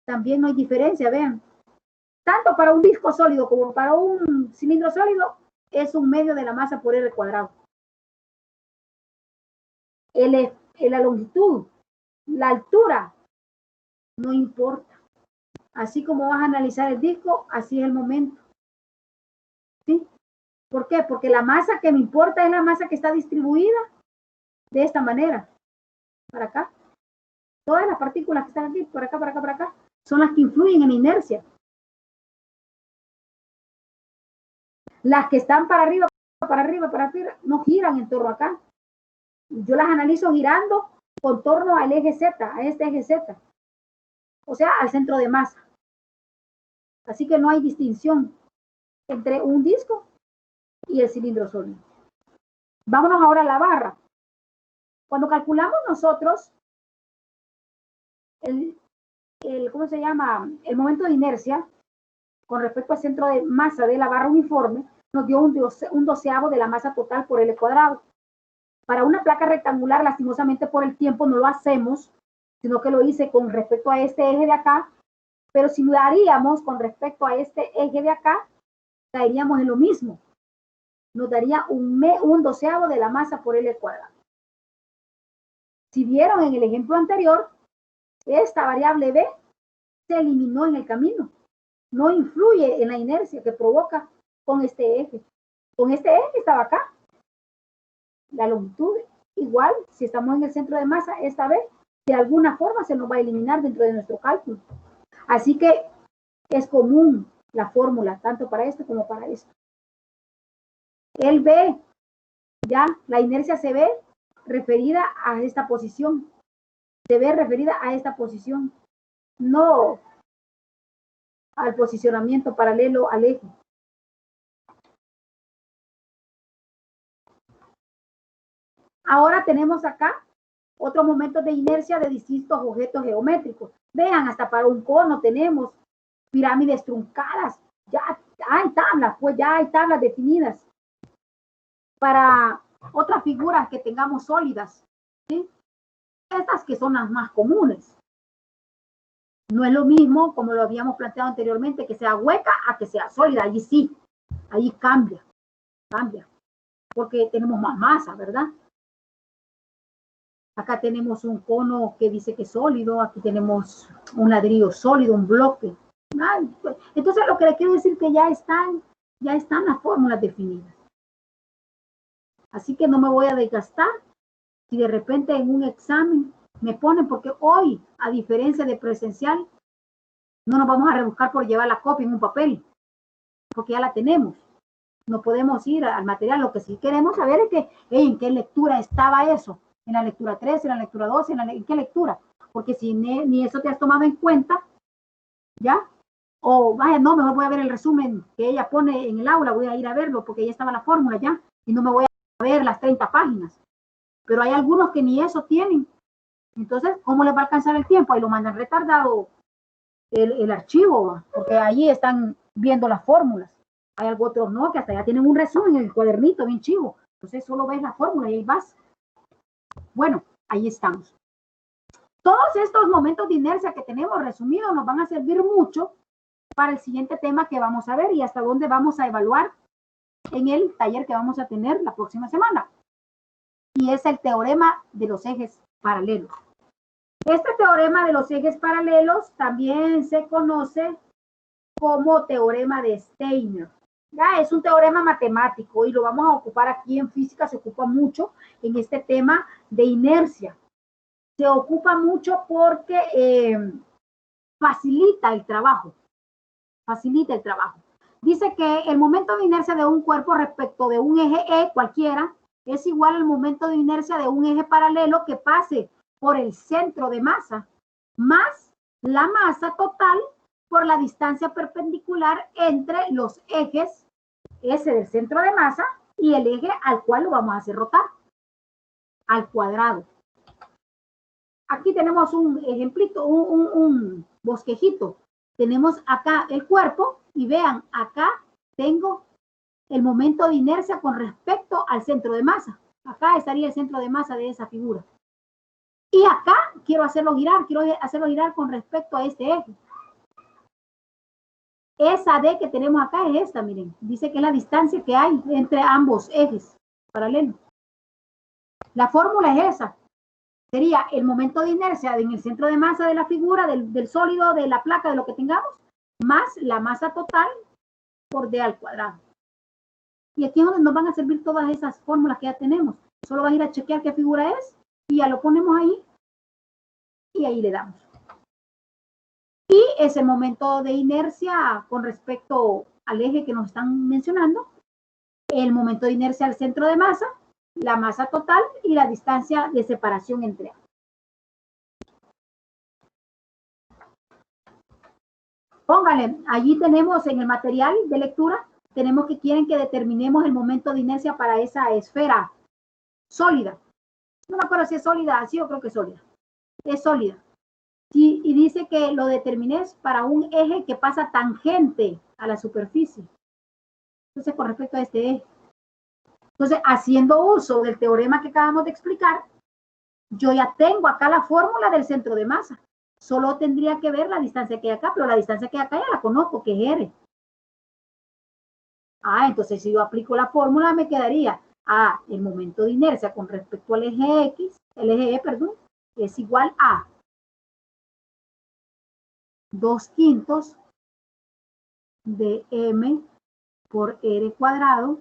también no hay diferencia, vean. Tanto para un disco sólido como para un cilindro sólido, es un medio de la masa por R cuadrado. La longitud, la altura, no importa. Así como vas a analizar el disco, así es el momento. ¿Sí? ¿Por qué? Porque la masa que me importa es la masa que está distribuida de esta manera. Para acá. Todas las partículas que están aquí, por acá, por acá, por acá, son las que influyen en la inercia. Las que están para arriba, no giran en torno acá. Yo las analizo girando con torno al eje Z, a este eje Z. O sea, al centro de masa. Así que no hay distinción entre un disco y el cilindro sólido. Vámonos ahora a la barra. Cuando calculamos nosotros ¿cómo se llama? El momento de inercia con respecto al centro de masa de la barra uniforme, nos dio un doceavo de la masa total por L cuadrado. Para una placa rectangular, lastimosamente por el tiempo no lo hacemos, sino que lo hice con respecto a este eje de acá, pero si lo haríamos con respecto a este eje de acá, caeríamos en lo mismo. Nos daría un doceavo de la masa por L cuadrado. Si vieron en el ejemplo anterior, esta variable B se eliminó en el camino. No influye en la inercia que provoca con este eje. Con este eje estaba acá. La longitud igual, si estamos en el centro de masa, esta vez de alguna forma se nos va a eliminar dentro de nuestro cálculo. Así que es común la fórmula, tanto para esto como para esto. El B, ya la inercia se ve referida a esta posición. Se ve referida a esta posición, no al posicionamiento paralelo al eje. Ahora tenemos acá otros momentos de inercia de distintos objetos geométricos. Vean, hasta para un cono tenemos pirámides truncadas. Ya hay tablas, pues ya hay tablas definidas. Para otras figuras que tengamos sólidas, ¿sí? Estas que son las más comunes. No es lo mismo, como lo habíamos planteado anteriormente, que sea hueca a que sea sólida. Allí sí, ahí cambia, porque tenemos más masa, ¿verdad? Acá tenemos un cono que dice que es sólido, aquí tenemos un ladrillo sólido, un bloque. Entonces lo que le quiero decir es que ya están las fórmulas definidas. Así que no me voy a desgastar si de repente en un examen me ponen, porque hoy, a diferencia de presencial, no nos vamos a rebuscar por llevar la copia en un papel, porque ya la tenemos. No podemos ir al material. Lo que sí queremos saber es que, en qué lectura estaba eso. En la lectura 3, en la lectura 2, en qué lectura. Porque si ni eso te has tomado en cuenta, ¿ya? O vaya, no, mejor voy a ver el resumen que ella pone en el aula, voy a ir a verlo porque ya estaba la fórmula ya, y no me voy a ver las 30 páginas. Pero hay algunos que ni eso tienen. Entonces, ¿cómo les va a alcanzar el tiempo? Ahí lo mandan retardado el archivo, porque allí están viendo las fórmulas. Hay algo otros no, que hasta ya tienen un resumen en el cuadernito bien chivo. Entonces solo ves la fórmula y ahí vas. Bueno, ahí estamos. Todos estos momentos de inercia que tenemos resumidos nos van a servir mucho para el siguiente tema que vamos a ver y hasta dónde vamos a evaluar en el taller que vamos a tener la próxima semana. Y es el teorema de los ejes paralelos. Este teorema de los ejes paralelos también se conoce como teorema de Steiner. Ya es un teorema matemático y lo vamos a ocupar aquí en física, se ocupa mucho en este tema de inercia. Se ocupa mucho porque facilita el trabajo. Dice que el momento de inercia de un cuerpo respecto de un eje E cualquiera es igual al momento de inercia de un eje paralelo que pase por el centro de masa más la masa total por la distancia perpendicular entre los ejes S del centro de masa y el eje al cual lo vamos a hacer rotar, al cuadrado. Aquí tenemos un ejemplito, un bosquejito. Tenemos acá el cuerpo y vean, acá tengo el momento de inercia con respecto al centro de masa. Acá estaría el centro de masa de esa figura. Y acá quiero hacerlo girar con respecto a este eje. Esa D que tenemos acá es esta, miren. Dice que es la distancia que hay entre ambos ejes paralelos. La fórmula es esa. Sería el momento de inercia en el centro de masa de la figura, del sólido, de la placa, de lo que tengamos, más la masa total por D al cuadrado. Y aquí es donde nos van a servir todas esas fórmulas que ya tenemos. Solo vas a ir a chequear qué figura es y ya lo ponemos ahí y ahí le damos. Y ese momento de inercia con respecto al eje que nos están mencionando, el momento de inercia al centro de masa, la masa total y la distancia de separación entre ambos. Póngale, allí tenemos en el material de lectura, tenemos que quieren que determinemos el momento de inercia para esa esfera sólida. No me acuerdo si es sólida, sí, yo creo que es sólida. Es sólida. Sí, y dice que lo determines para un eje que pasa tangente a la superficie. Entonces, con respecto a este eje. Entonces, haciendo uso del teorema que acabamos de explicar, yo ya tengo acá la fórmula del centro de masa. Solo tendría que ver la distancia que hay acá, pero la distancia que hay acá ya la conozco, que es R. Entonces si yo aplico la fórmula me quedaría el momento de inercia con respecto al eje X, el eje E, perdón, es igual a 2/5 de M por R cuadrado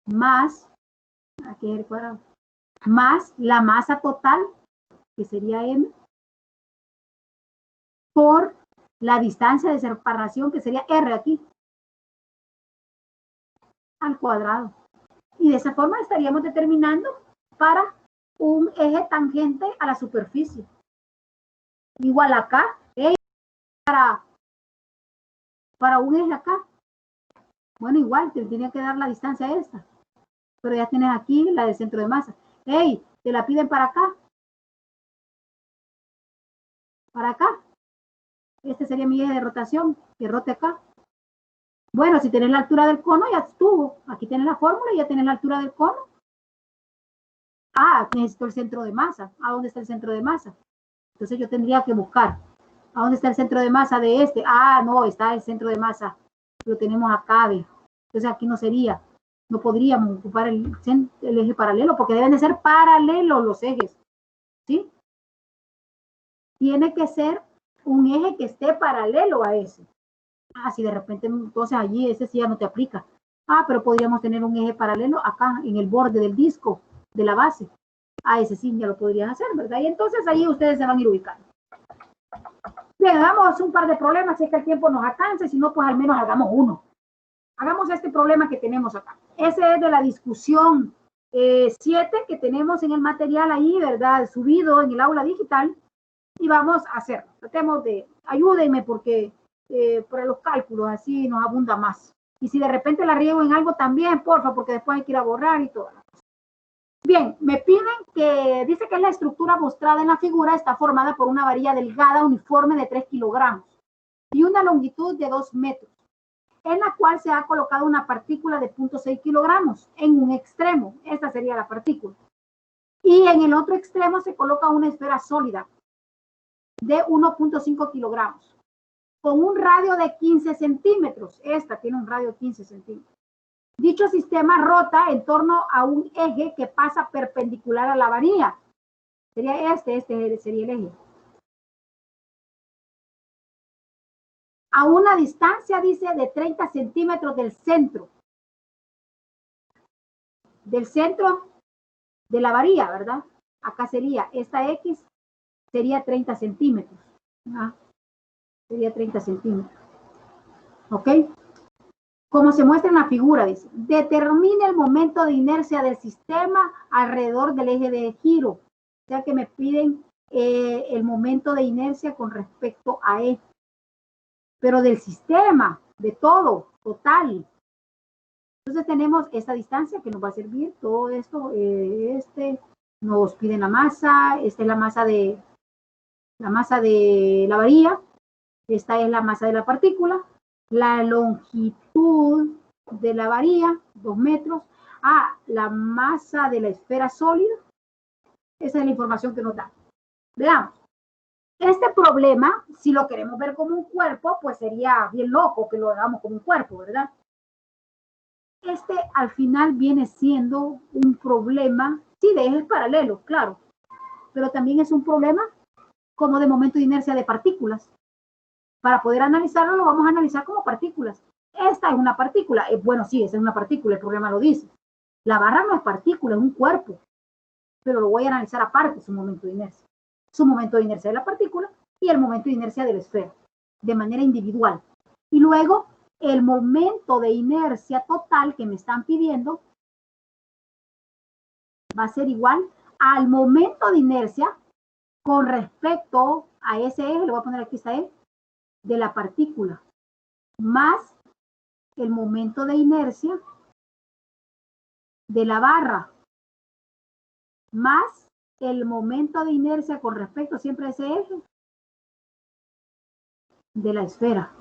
más, aquí es R cuadrado, más la masa total, que sería M, por la distancia de separación, que sería R aquí, al cuadrado. Y de esa forma estaríamos determinando para un eje tangente a la superficie. Igual acá, para un eje acá. Bueno, igual, te tiene que dar la distancia esta. Pero ya tienes aquí la del centro de masa. Hey, te la piden para acá. Para acá. Este sería mi eje de rotación, que rote acá. Bueno, si tenés la altura del cono, ya estuvo. Aquí tenés la fórmula y ya tenés la altura del cono. Ah, necesito el centro de masa. ¿A dónde está el centro de masa? Entonces yo tendría que buscar. ¿A dónde está el centro de masa de este? Ah, no, está el centro de masa. Lo tenemos acá, ¿ve? Entonces aquí no sería. No podríamos ocupar el eje paralelo porque deben de ser paralelos los ejes. ¿Sí? Tiene que ser un eje que esté paralelo a ese. Ah, si de repente, entonces allí ese sí ya no te aplica. Ah, pero podríamos tener un eje paralelo acá en el borde del disco, de la base. Ah, ese sí ya lo podrían hacer, ¿verdad? Y entonces ahí ustedes se van a ir ubicando. Bien, hagamos un par de problemas, si es que el tiempo nos alcanza, si no, pues al menos hagamos uno. Hagamos este problema que tenemos acá. Ese es de la discusión 7 que tenemos en el material ahí, ¿verdad? Subido en el aula digital. Y vamos a hacerlo. Tratemos de, ayúdenme porque para los cálculos así nos abunda más. Y si de repente la riego en algo también, porfa, porque después hay que ir a borrar y todo. Bien, me piden que, dice que la estructura mostrada en la figura está formada por una varilla delgada uniforme de 3 kilogramos y una longitud de 2 metros, en la cual se ha colocado una partícula de 0.6 kilogramos en un extremo. Esta sería la partícula. Y en el otro extremo se coloca una esfera sólida de 1.5 kilogramos, con un radio de 15 centímetros. Esta tiene un radio de 15 centímetros. Dicho sistema rota en torno a un eje que pasa perpendicular a la varilla. Sería este sería el eje. A una distancia, dice, de 30 centímetros del centro. Del centro de la varilla, ¿verdad? Acá sería, esta X sería 30 centímetros. ¿Ah? Sería 30 centímetros. ¿Ok? Como se muestra en la figura, dice, determine el momento de inercia del sistema alrededor del eje de giro. O sea que me piden el momento de inercia con respecto a E. Pero del sistema, de todo, total. Entonces tenemos esta distancia que nos va a servir, todo esto, nos piden la masa, esta es la masa de la varilla, esta es la masa de la partícula, la longitud de la varilla, 2 metros, la masa de la esfera sólida, esa es la información que nos da. Veamos, este problema, si lo queremos ver como un cuerpo, pues sería bien loco que lo hagamos como un cuerpo, ¿verdad? Este al final viene siendo un problema, sí, de ejes paralelos, claro, pero también es un problema como de momento de inercia de partículas. Para poder analizarlo, lo vamos a analizar como partículas. Esta es una partícula. Bueno, sí, esa es una partícula, el programa lo dice. La barra no es partícula, es un cuerpo. Pero lo voy a analizar aparte, su momento de inercia. Su momento de inercia de la partícula y el momento de inercia de la esfera, de manera individual. Y luego, el momento de inercia total que me están pidiendo va a ser igual al momento de inercia con respecto a ese eje, le voy a poner aquí esta E, de la partícula, más el momento de inercia de la barra, más el momento de inercia con respecto siempre a ese eje de la esfera.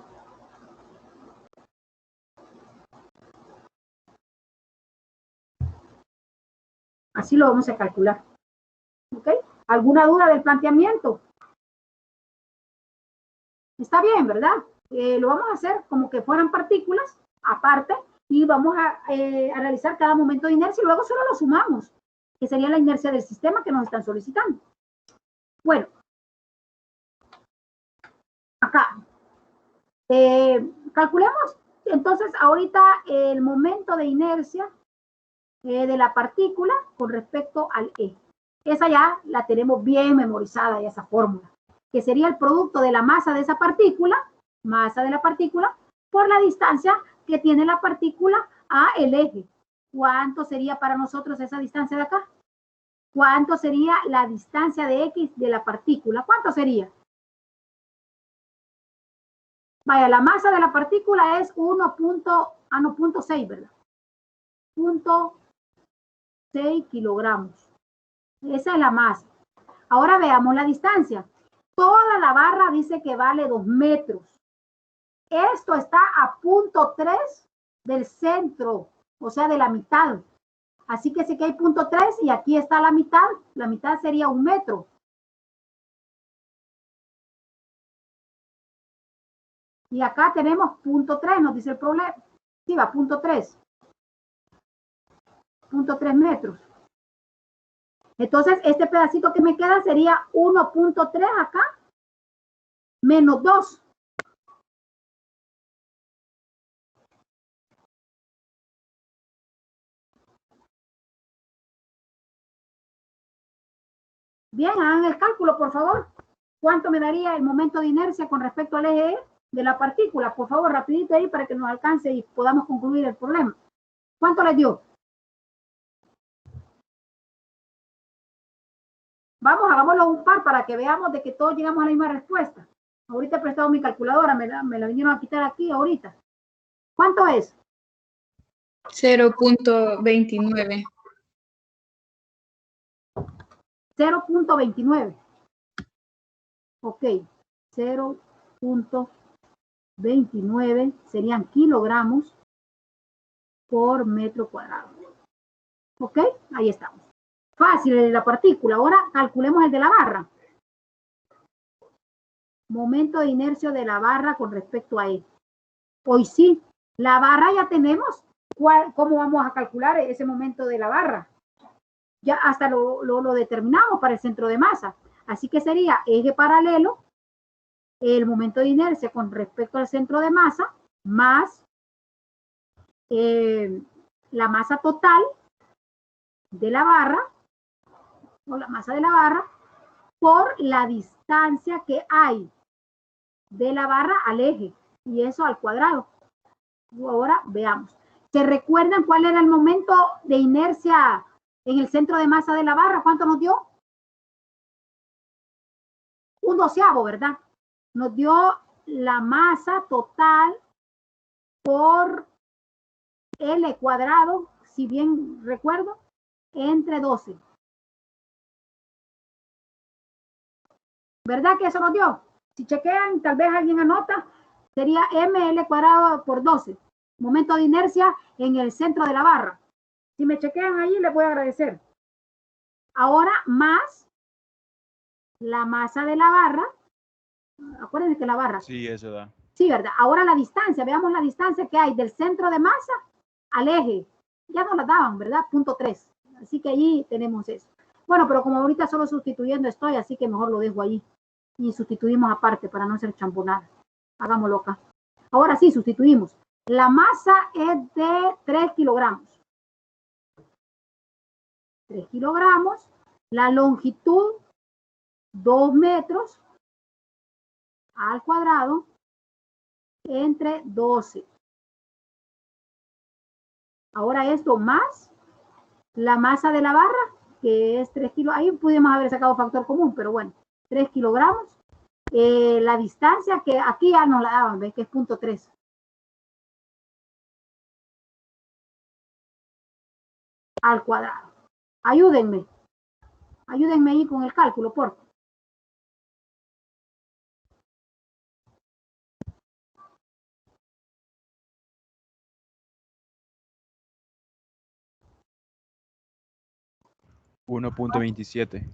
Así lo vamos a calcular. ¿Ok? ¿Alguna duda del planteamiento? Está bien, ¿verdad? Lo vamos a hacer como que fueran partículas aparte y vamos a analizar cada momento de inercia y luego solo lo sumamos, que sería la inercia del sistema que nos están solicitando. Bueno, acá. Calculemos entonces ahorita el momento de inercia de la partícula con respecto al E. Esa ya la tenemos bien memorizada, ya esa fórmula, que sería el producto de la masa de esa partícula, por la distancia que tiene la partícula a el eje. ¿Cuánto sería para nosotros esa distancia de acá? ¿Cuánto sería la distancia de X de la partícula? ¿Cuánto sería? Vaya, la masa de la partícula es 1.6, ¿verdad? 0.6 kilogramos. Esa es la masa. Ahora veamos la distancia. Toda la barra dice que vale 2 metros. Esto está a 0.3 del centro, o sea, de la mitad. Así que sé que hay 0.3 y aquí está la mitad. La mitad sería 1 metro. Y acá tenemos 0.3, nos dice el problema. Sí, va, 0.3. 0.3 metros. Entonces, este pedacito que me queda sería 1.3 acá, menos 2. Bien, hagan el cálculo, por favor. ¿Cuánto me daría el momento de inercia con respecto al eje de la partícula? Por favor, rapidito ahí para que nos alcance y podamos concluir el problema. ¿Cuánto les dio? Vamos, hagámoslo un par para que veamos de que todos llegamos a la misma respuesta. Ahorita he prestado mi calculadora, me la vinieron a quitar aquí ahorita. ¿Cuánto es? 0.29. 0.29. Ok, 0.29 serían kilogramos por metro cuadrado. Ok, ahí estamos. Fácil el de la partícula. Ahora calculemos el de la barra. Momento de inercia de la barra con respecto a él. Hoy sí, la barra ya tenemos. ¿Cómo vamos a calcular ese momento de la barra? Ya hasta lo determinamos para el centro de masa. Así que sería eje paralelo, el momento de inercia con respecto al centro de masa, más la masa total de la barra, o la masa de la barra, por la distancia que hay de la barra al eje, y eso al cuadrado. Ahora veamos. ¿Se recuerdan cuál era el momento de inercia en el centro de masa de la barra? ¿Cuánto nos dio? 1/12, ¿verdad? Nos dio la masa total por L cuadrado, si bien recuerdo, entre 12. ¿Verdad que eso nos dio? Si chequean, tal vez alguien anota, sería ml cuadrado por 12. Momento de inercia en el centro de la barra. Si me chequean ahí, les voy a agradecer. Ahora más la masa de la barra. Acuérdense que la barra. Sí, eso da. Sí, ¿verdad? Ahora la distancia, veamos la distancia que hay del centro de masa al eje. Ya nos la daban, ¿verdad? 0.3. Así que allí tenemos eso. Bueno, pero como ahorita solo sustituyendo estoy, así que mejor lo dejo ahí. Y sustituimos aparte para no ser champonada. Hagámoslo acá. Ahora sí, sustituimos. La masa es de 3 kilogramos. 3 kilogramos. La longitud, 2 metros al cuadrado entre 12. Ahora esto más la masa de la barra, que es 3 kilos. Ahí pudimos haber sacado factor común, pero bueno, 3 kilogramos. La distancia que aquí ya nos la daban, ¿ves? Que es 0.3. Al cuadrado. Ayúdenme. Ayúdenme ahí con el cálculo, por favor. $1.27.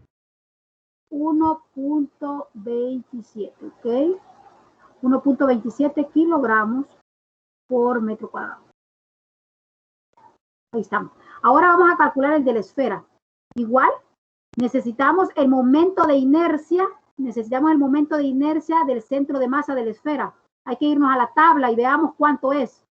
1.27, ¿ok? 1.27 kilogramos por metro cuadrado. Ahí estamos. Ahora vamos a calcular el de la esfera. Igual, necesitamos el momento de inercia. Necesitamos el momento de inercia del centro de masa de la esfera. Hay que irnos a la tabla y veamos cuánto es.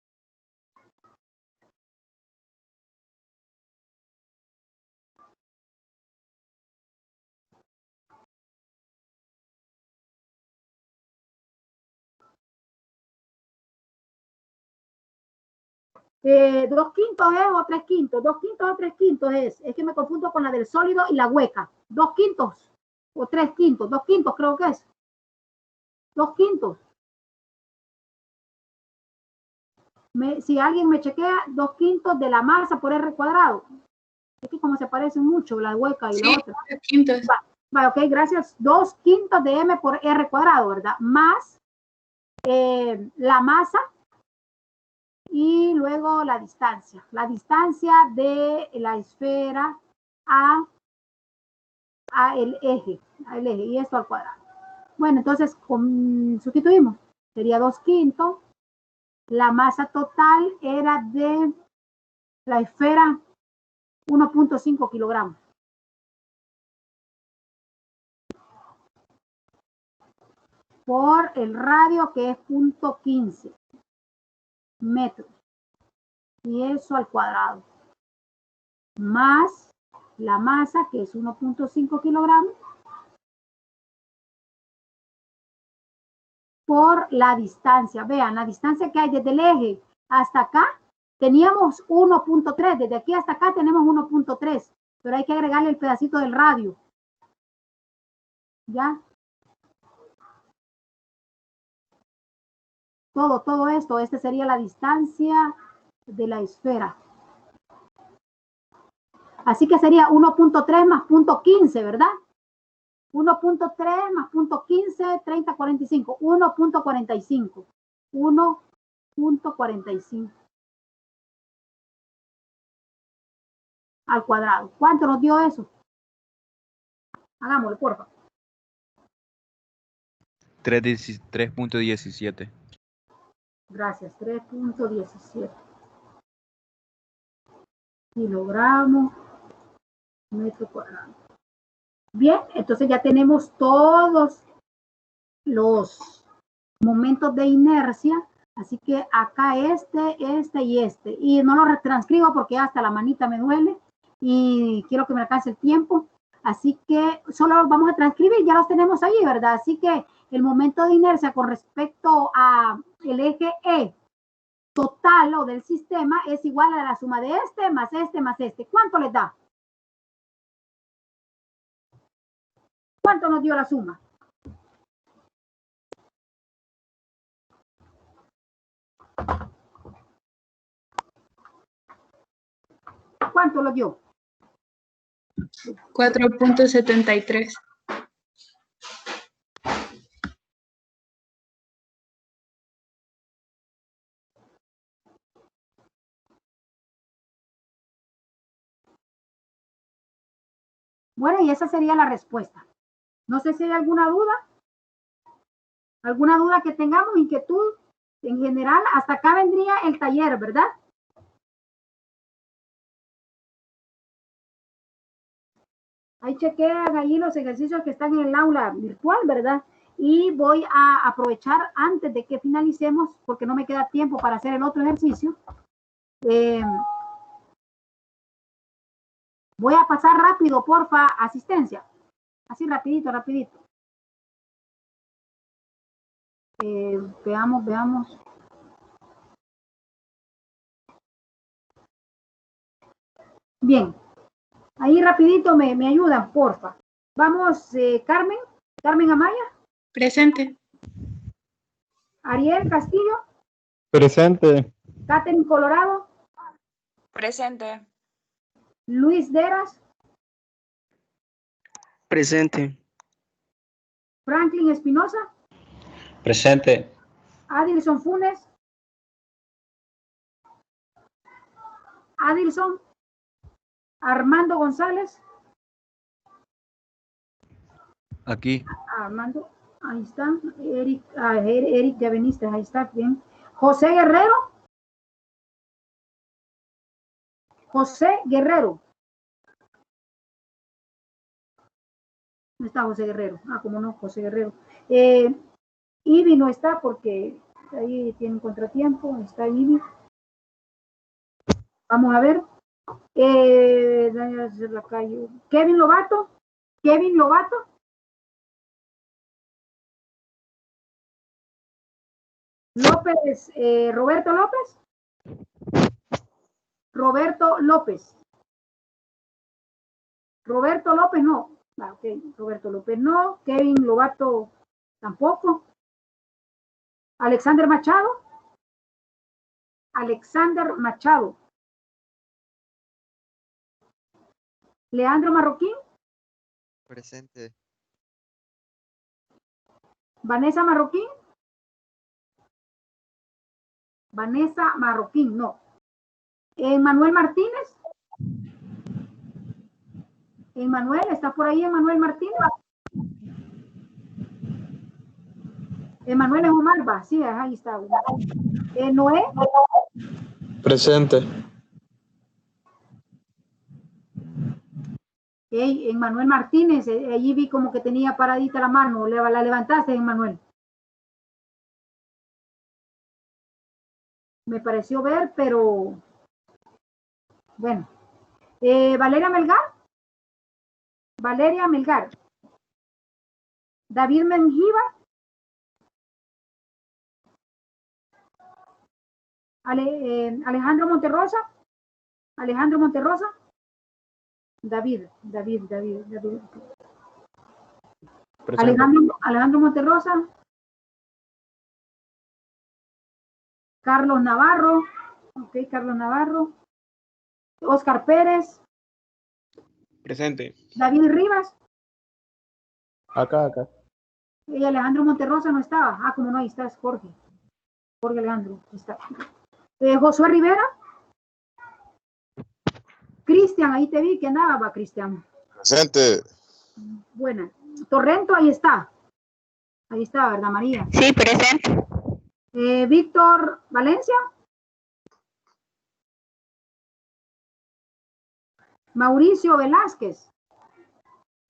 ¿2 quintos es o 3 quintos? 2 quintos o 3 quintos es. Es que me confundo con la del sólido y la hueca. 2 quintos o 3 quintos. 2 quintos creo que es. 2 quintos. Si alguien me chequea, 2 quintos de la masa por R cuadrado. Es que como se parecen mucho la hueca y la otra. 2 quintos. Va, ok, gracias. 2 quintos de M por R cuadrado, ¿verdad? Más la masa y luego la distancia. La distancia de la esfera a el eje, y esto al cuadrado. Bueno, entonces sustituimos. Sería 2/5. La masa total era de la esfera 1.5 kilogramos. Por el radio, que es 0.15 metros. Y eso al cuadrado. Más la masa, que es 1.5 kilogramos. Por la distancia. Vean, la distancia que hay desde el eje hasta acá, teníamos 1.3. Desde aquí hasta acá tenemos 1.3. Pero hay que agregarle el pedacito del radio. ¿Ya? Todo esto, esta sería la distancia de la esfera. Así que sería 1.3 más 0.15, ¿verdad? 1.3 más 0.15, 30, 45. 1.45. 1.45. Al cuadrado. ¿Cuánto nos dio eso? Hagámoslo, por favor. 3.17. Gracias, 3.17 kilogramos metro cuadrado. Bien, entonces ya tenemos todos los momentos de inercia, así que acá este y este. Y no lo retranscribo porque hasta la manita me duele y quiero que me alcance el tiempo. Así que solo los vamos a transcribir, ya los tenemos ahí, ¿verdad? Así que el momento de inercia con respecto a el eje E total o del sistema es igual a la suma de este más este más este. ¿Cuánto les da? ¿Cuánto nos dio la suma? ¿Cuánto lo dio? 4.73. Bueno, y esa sería la respuesta. No sé si hay alguna duda que tengamos, inquietud. En general, hasta acá vendría el taller, ¿verdad? Ahí chequean ahí los ejercicios que están en el aula virtual, ¿verdad? Y voy a aprovechar antes de que finalicemos, porque no me queda tiempo para hacer el otro ejercicio. Voy a pasar rápido, porfa, asistencia. Así rapidito. Veamos. Bien. Ahí rapidito me ayudan, porfa. Vamos, Carmen Amaya. Presente. Ariel Castillo. Presente. Catherine Colorado. Presente. Luis Deras. Presente. Franklin Espinosa. Presente. Adilson Funes. Adilson. Armando González. Aquí. Armando, ahí está. Eric, ya veniste, ahí está, bien. José Guerrero. José Guerrero. No está José Guerrero. Cómo no, José Guerrero. Ivy no está porque ahí tiene un contratiempo. Está Ivy. Vamos a ver. Kevin Lobato. López, Roberto López. Roberto López no. Ok, Roberto López no. Kevin Lobato tampoco. Alexander Machado. Leandro Marroquín. Presente. Vanessa Marroquín. Vanessa Marroquín, no. Manuel Martínez. Emanuel, ¿está por ahí Emanuel Martínez? Emanuel es Omar, va, sí, ahí está. Noé. Presente. Emanuel Martínez, allí vi como que tenía paradita la mano, la levantaste, Emanuel. Me pareció ver, pero bueno. Valeria Melgar. Valeria Melgar. David Menjiva. Alejandro Monterrosa. Alejandro Monterrosa. David. Alejandro Monterrosa. Carlos Navarro. Ok, Carlos Navarro. Oscar Pérez. Presente. David Rivas. Acá. Y Alejandro Monterrosa no estaba. Ah, como no, ahí está, es Jorge. Jorge Alejandro, está. Josué Rivera. Cristian, ahí te vi que andaba, va Cristian. Presente. Buena. Torrento, ahí está. Ahí está, ¿verdad, María? Sí, presente. Víctor Valencia. Mauricio Velázquez.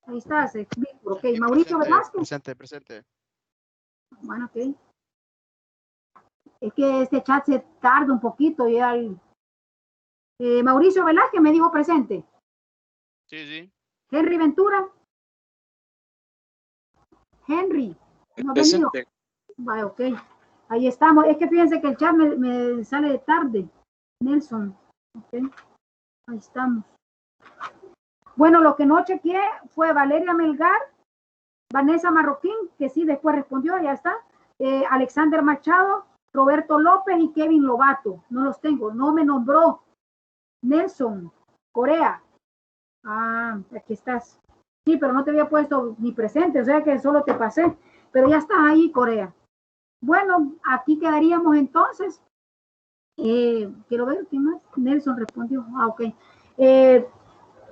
Ahí está, Víctor, ok. Mauricio Velázquez. Presente. Bueno, ok. Es que este chat se tarda un poquito y Mauricio Velázquez me dijo presente. Sí. Henry Ventura. Henry. No ha venido. Presente. Vale, ok. Ahí estamos. Es que fíjense que el chat me sale de tarde. Nelson. Ok. Ahí estamos. Bueno, lo que no chequeé fue Valeria Melgar, Vanessa Marroquín, que sí después respondió, ya está. Alexander Machado, Roberto López y Kevin Lobato. No los tengo. No me nombró. Nelson Corea. Ah, aquí estás. Sí, pero no te había puesto ni presente, o sea que solo te pasé. Pero ya estás ahí, Corea. Bueno, aquí quedaríamos entonces. Quiero ver, ¿quién más? Nelson respondió. Ah, ok.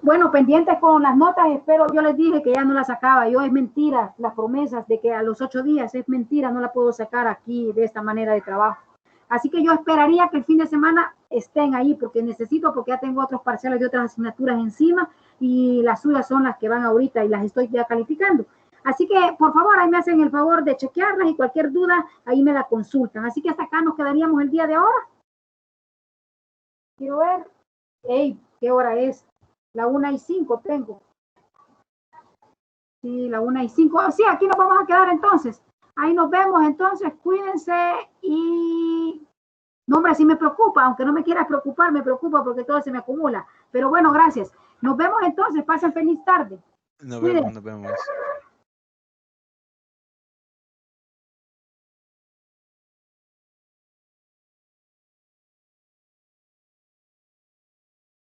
Bueno, pendientes con las notas, espero, yo les dije que ya no las sacaba. Yo es mentira, las promesas de que a los 8 días es mentira, no la puedo sacar aquí de esta manera de trabajo. Así que yo esperaría que el fin de semana estén ahí porque ya tengo otros parciales de otras asignaturas encima y las suyas son las que van ahorita y las estoy ya calificando. Así que, por favor, ahí me hacen el favor de chequearlas y cualquier duda, ahí me la consultan. Así que hasta acá nos quedaríamos el día de ahora. Quiero ver. Hey, ¿qué hora es? La 1:05 tengo. Sí, la 1:05. Sí, aquí nos vamos a quedar entonces. Ahí nos vemos entonces. Cuídense y... No, hombre, sí me preocupa. Aunque no me quieras preocupar, me preocupa porque todo se me acumula. Pero bueno, gracias. Nos vemos entonces. Pasen feliz tarde. Nos Cuídense. vemos.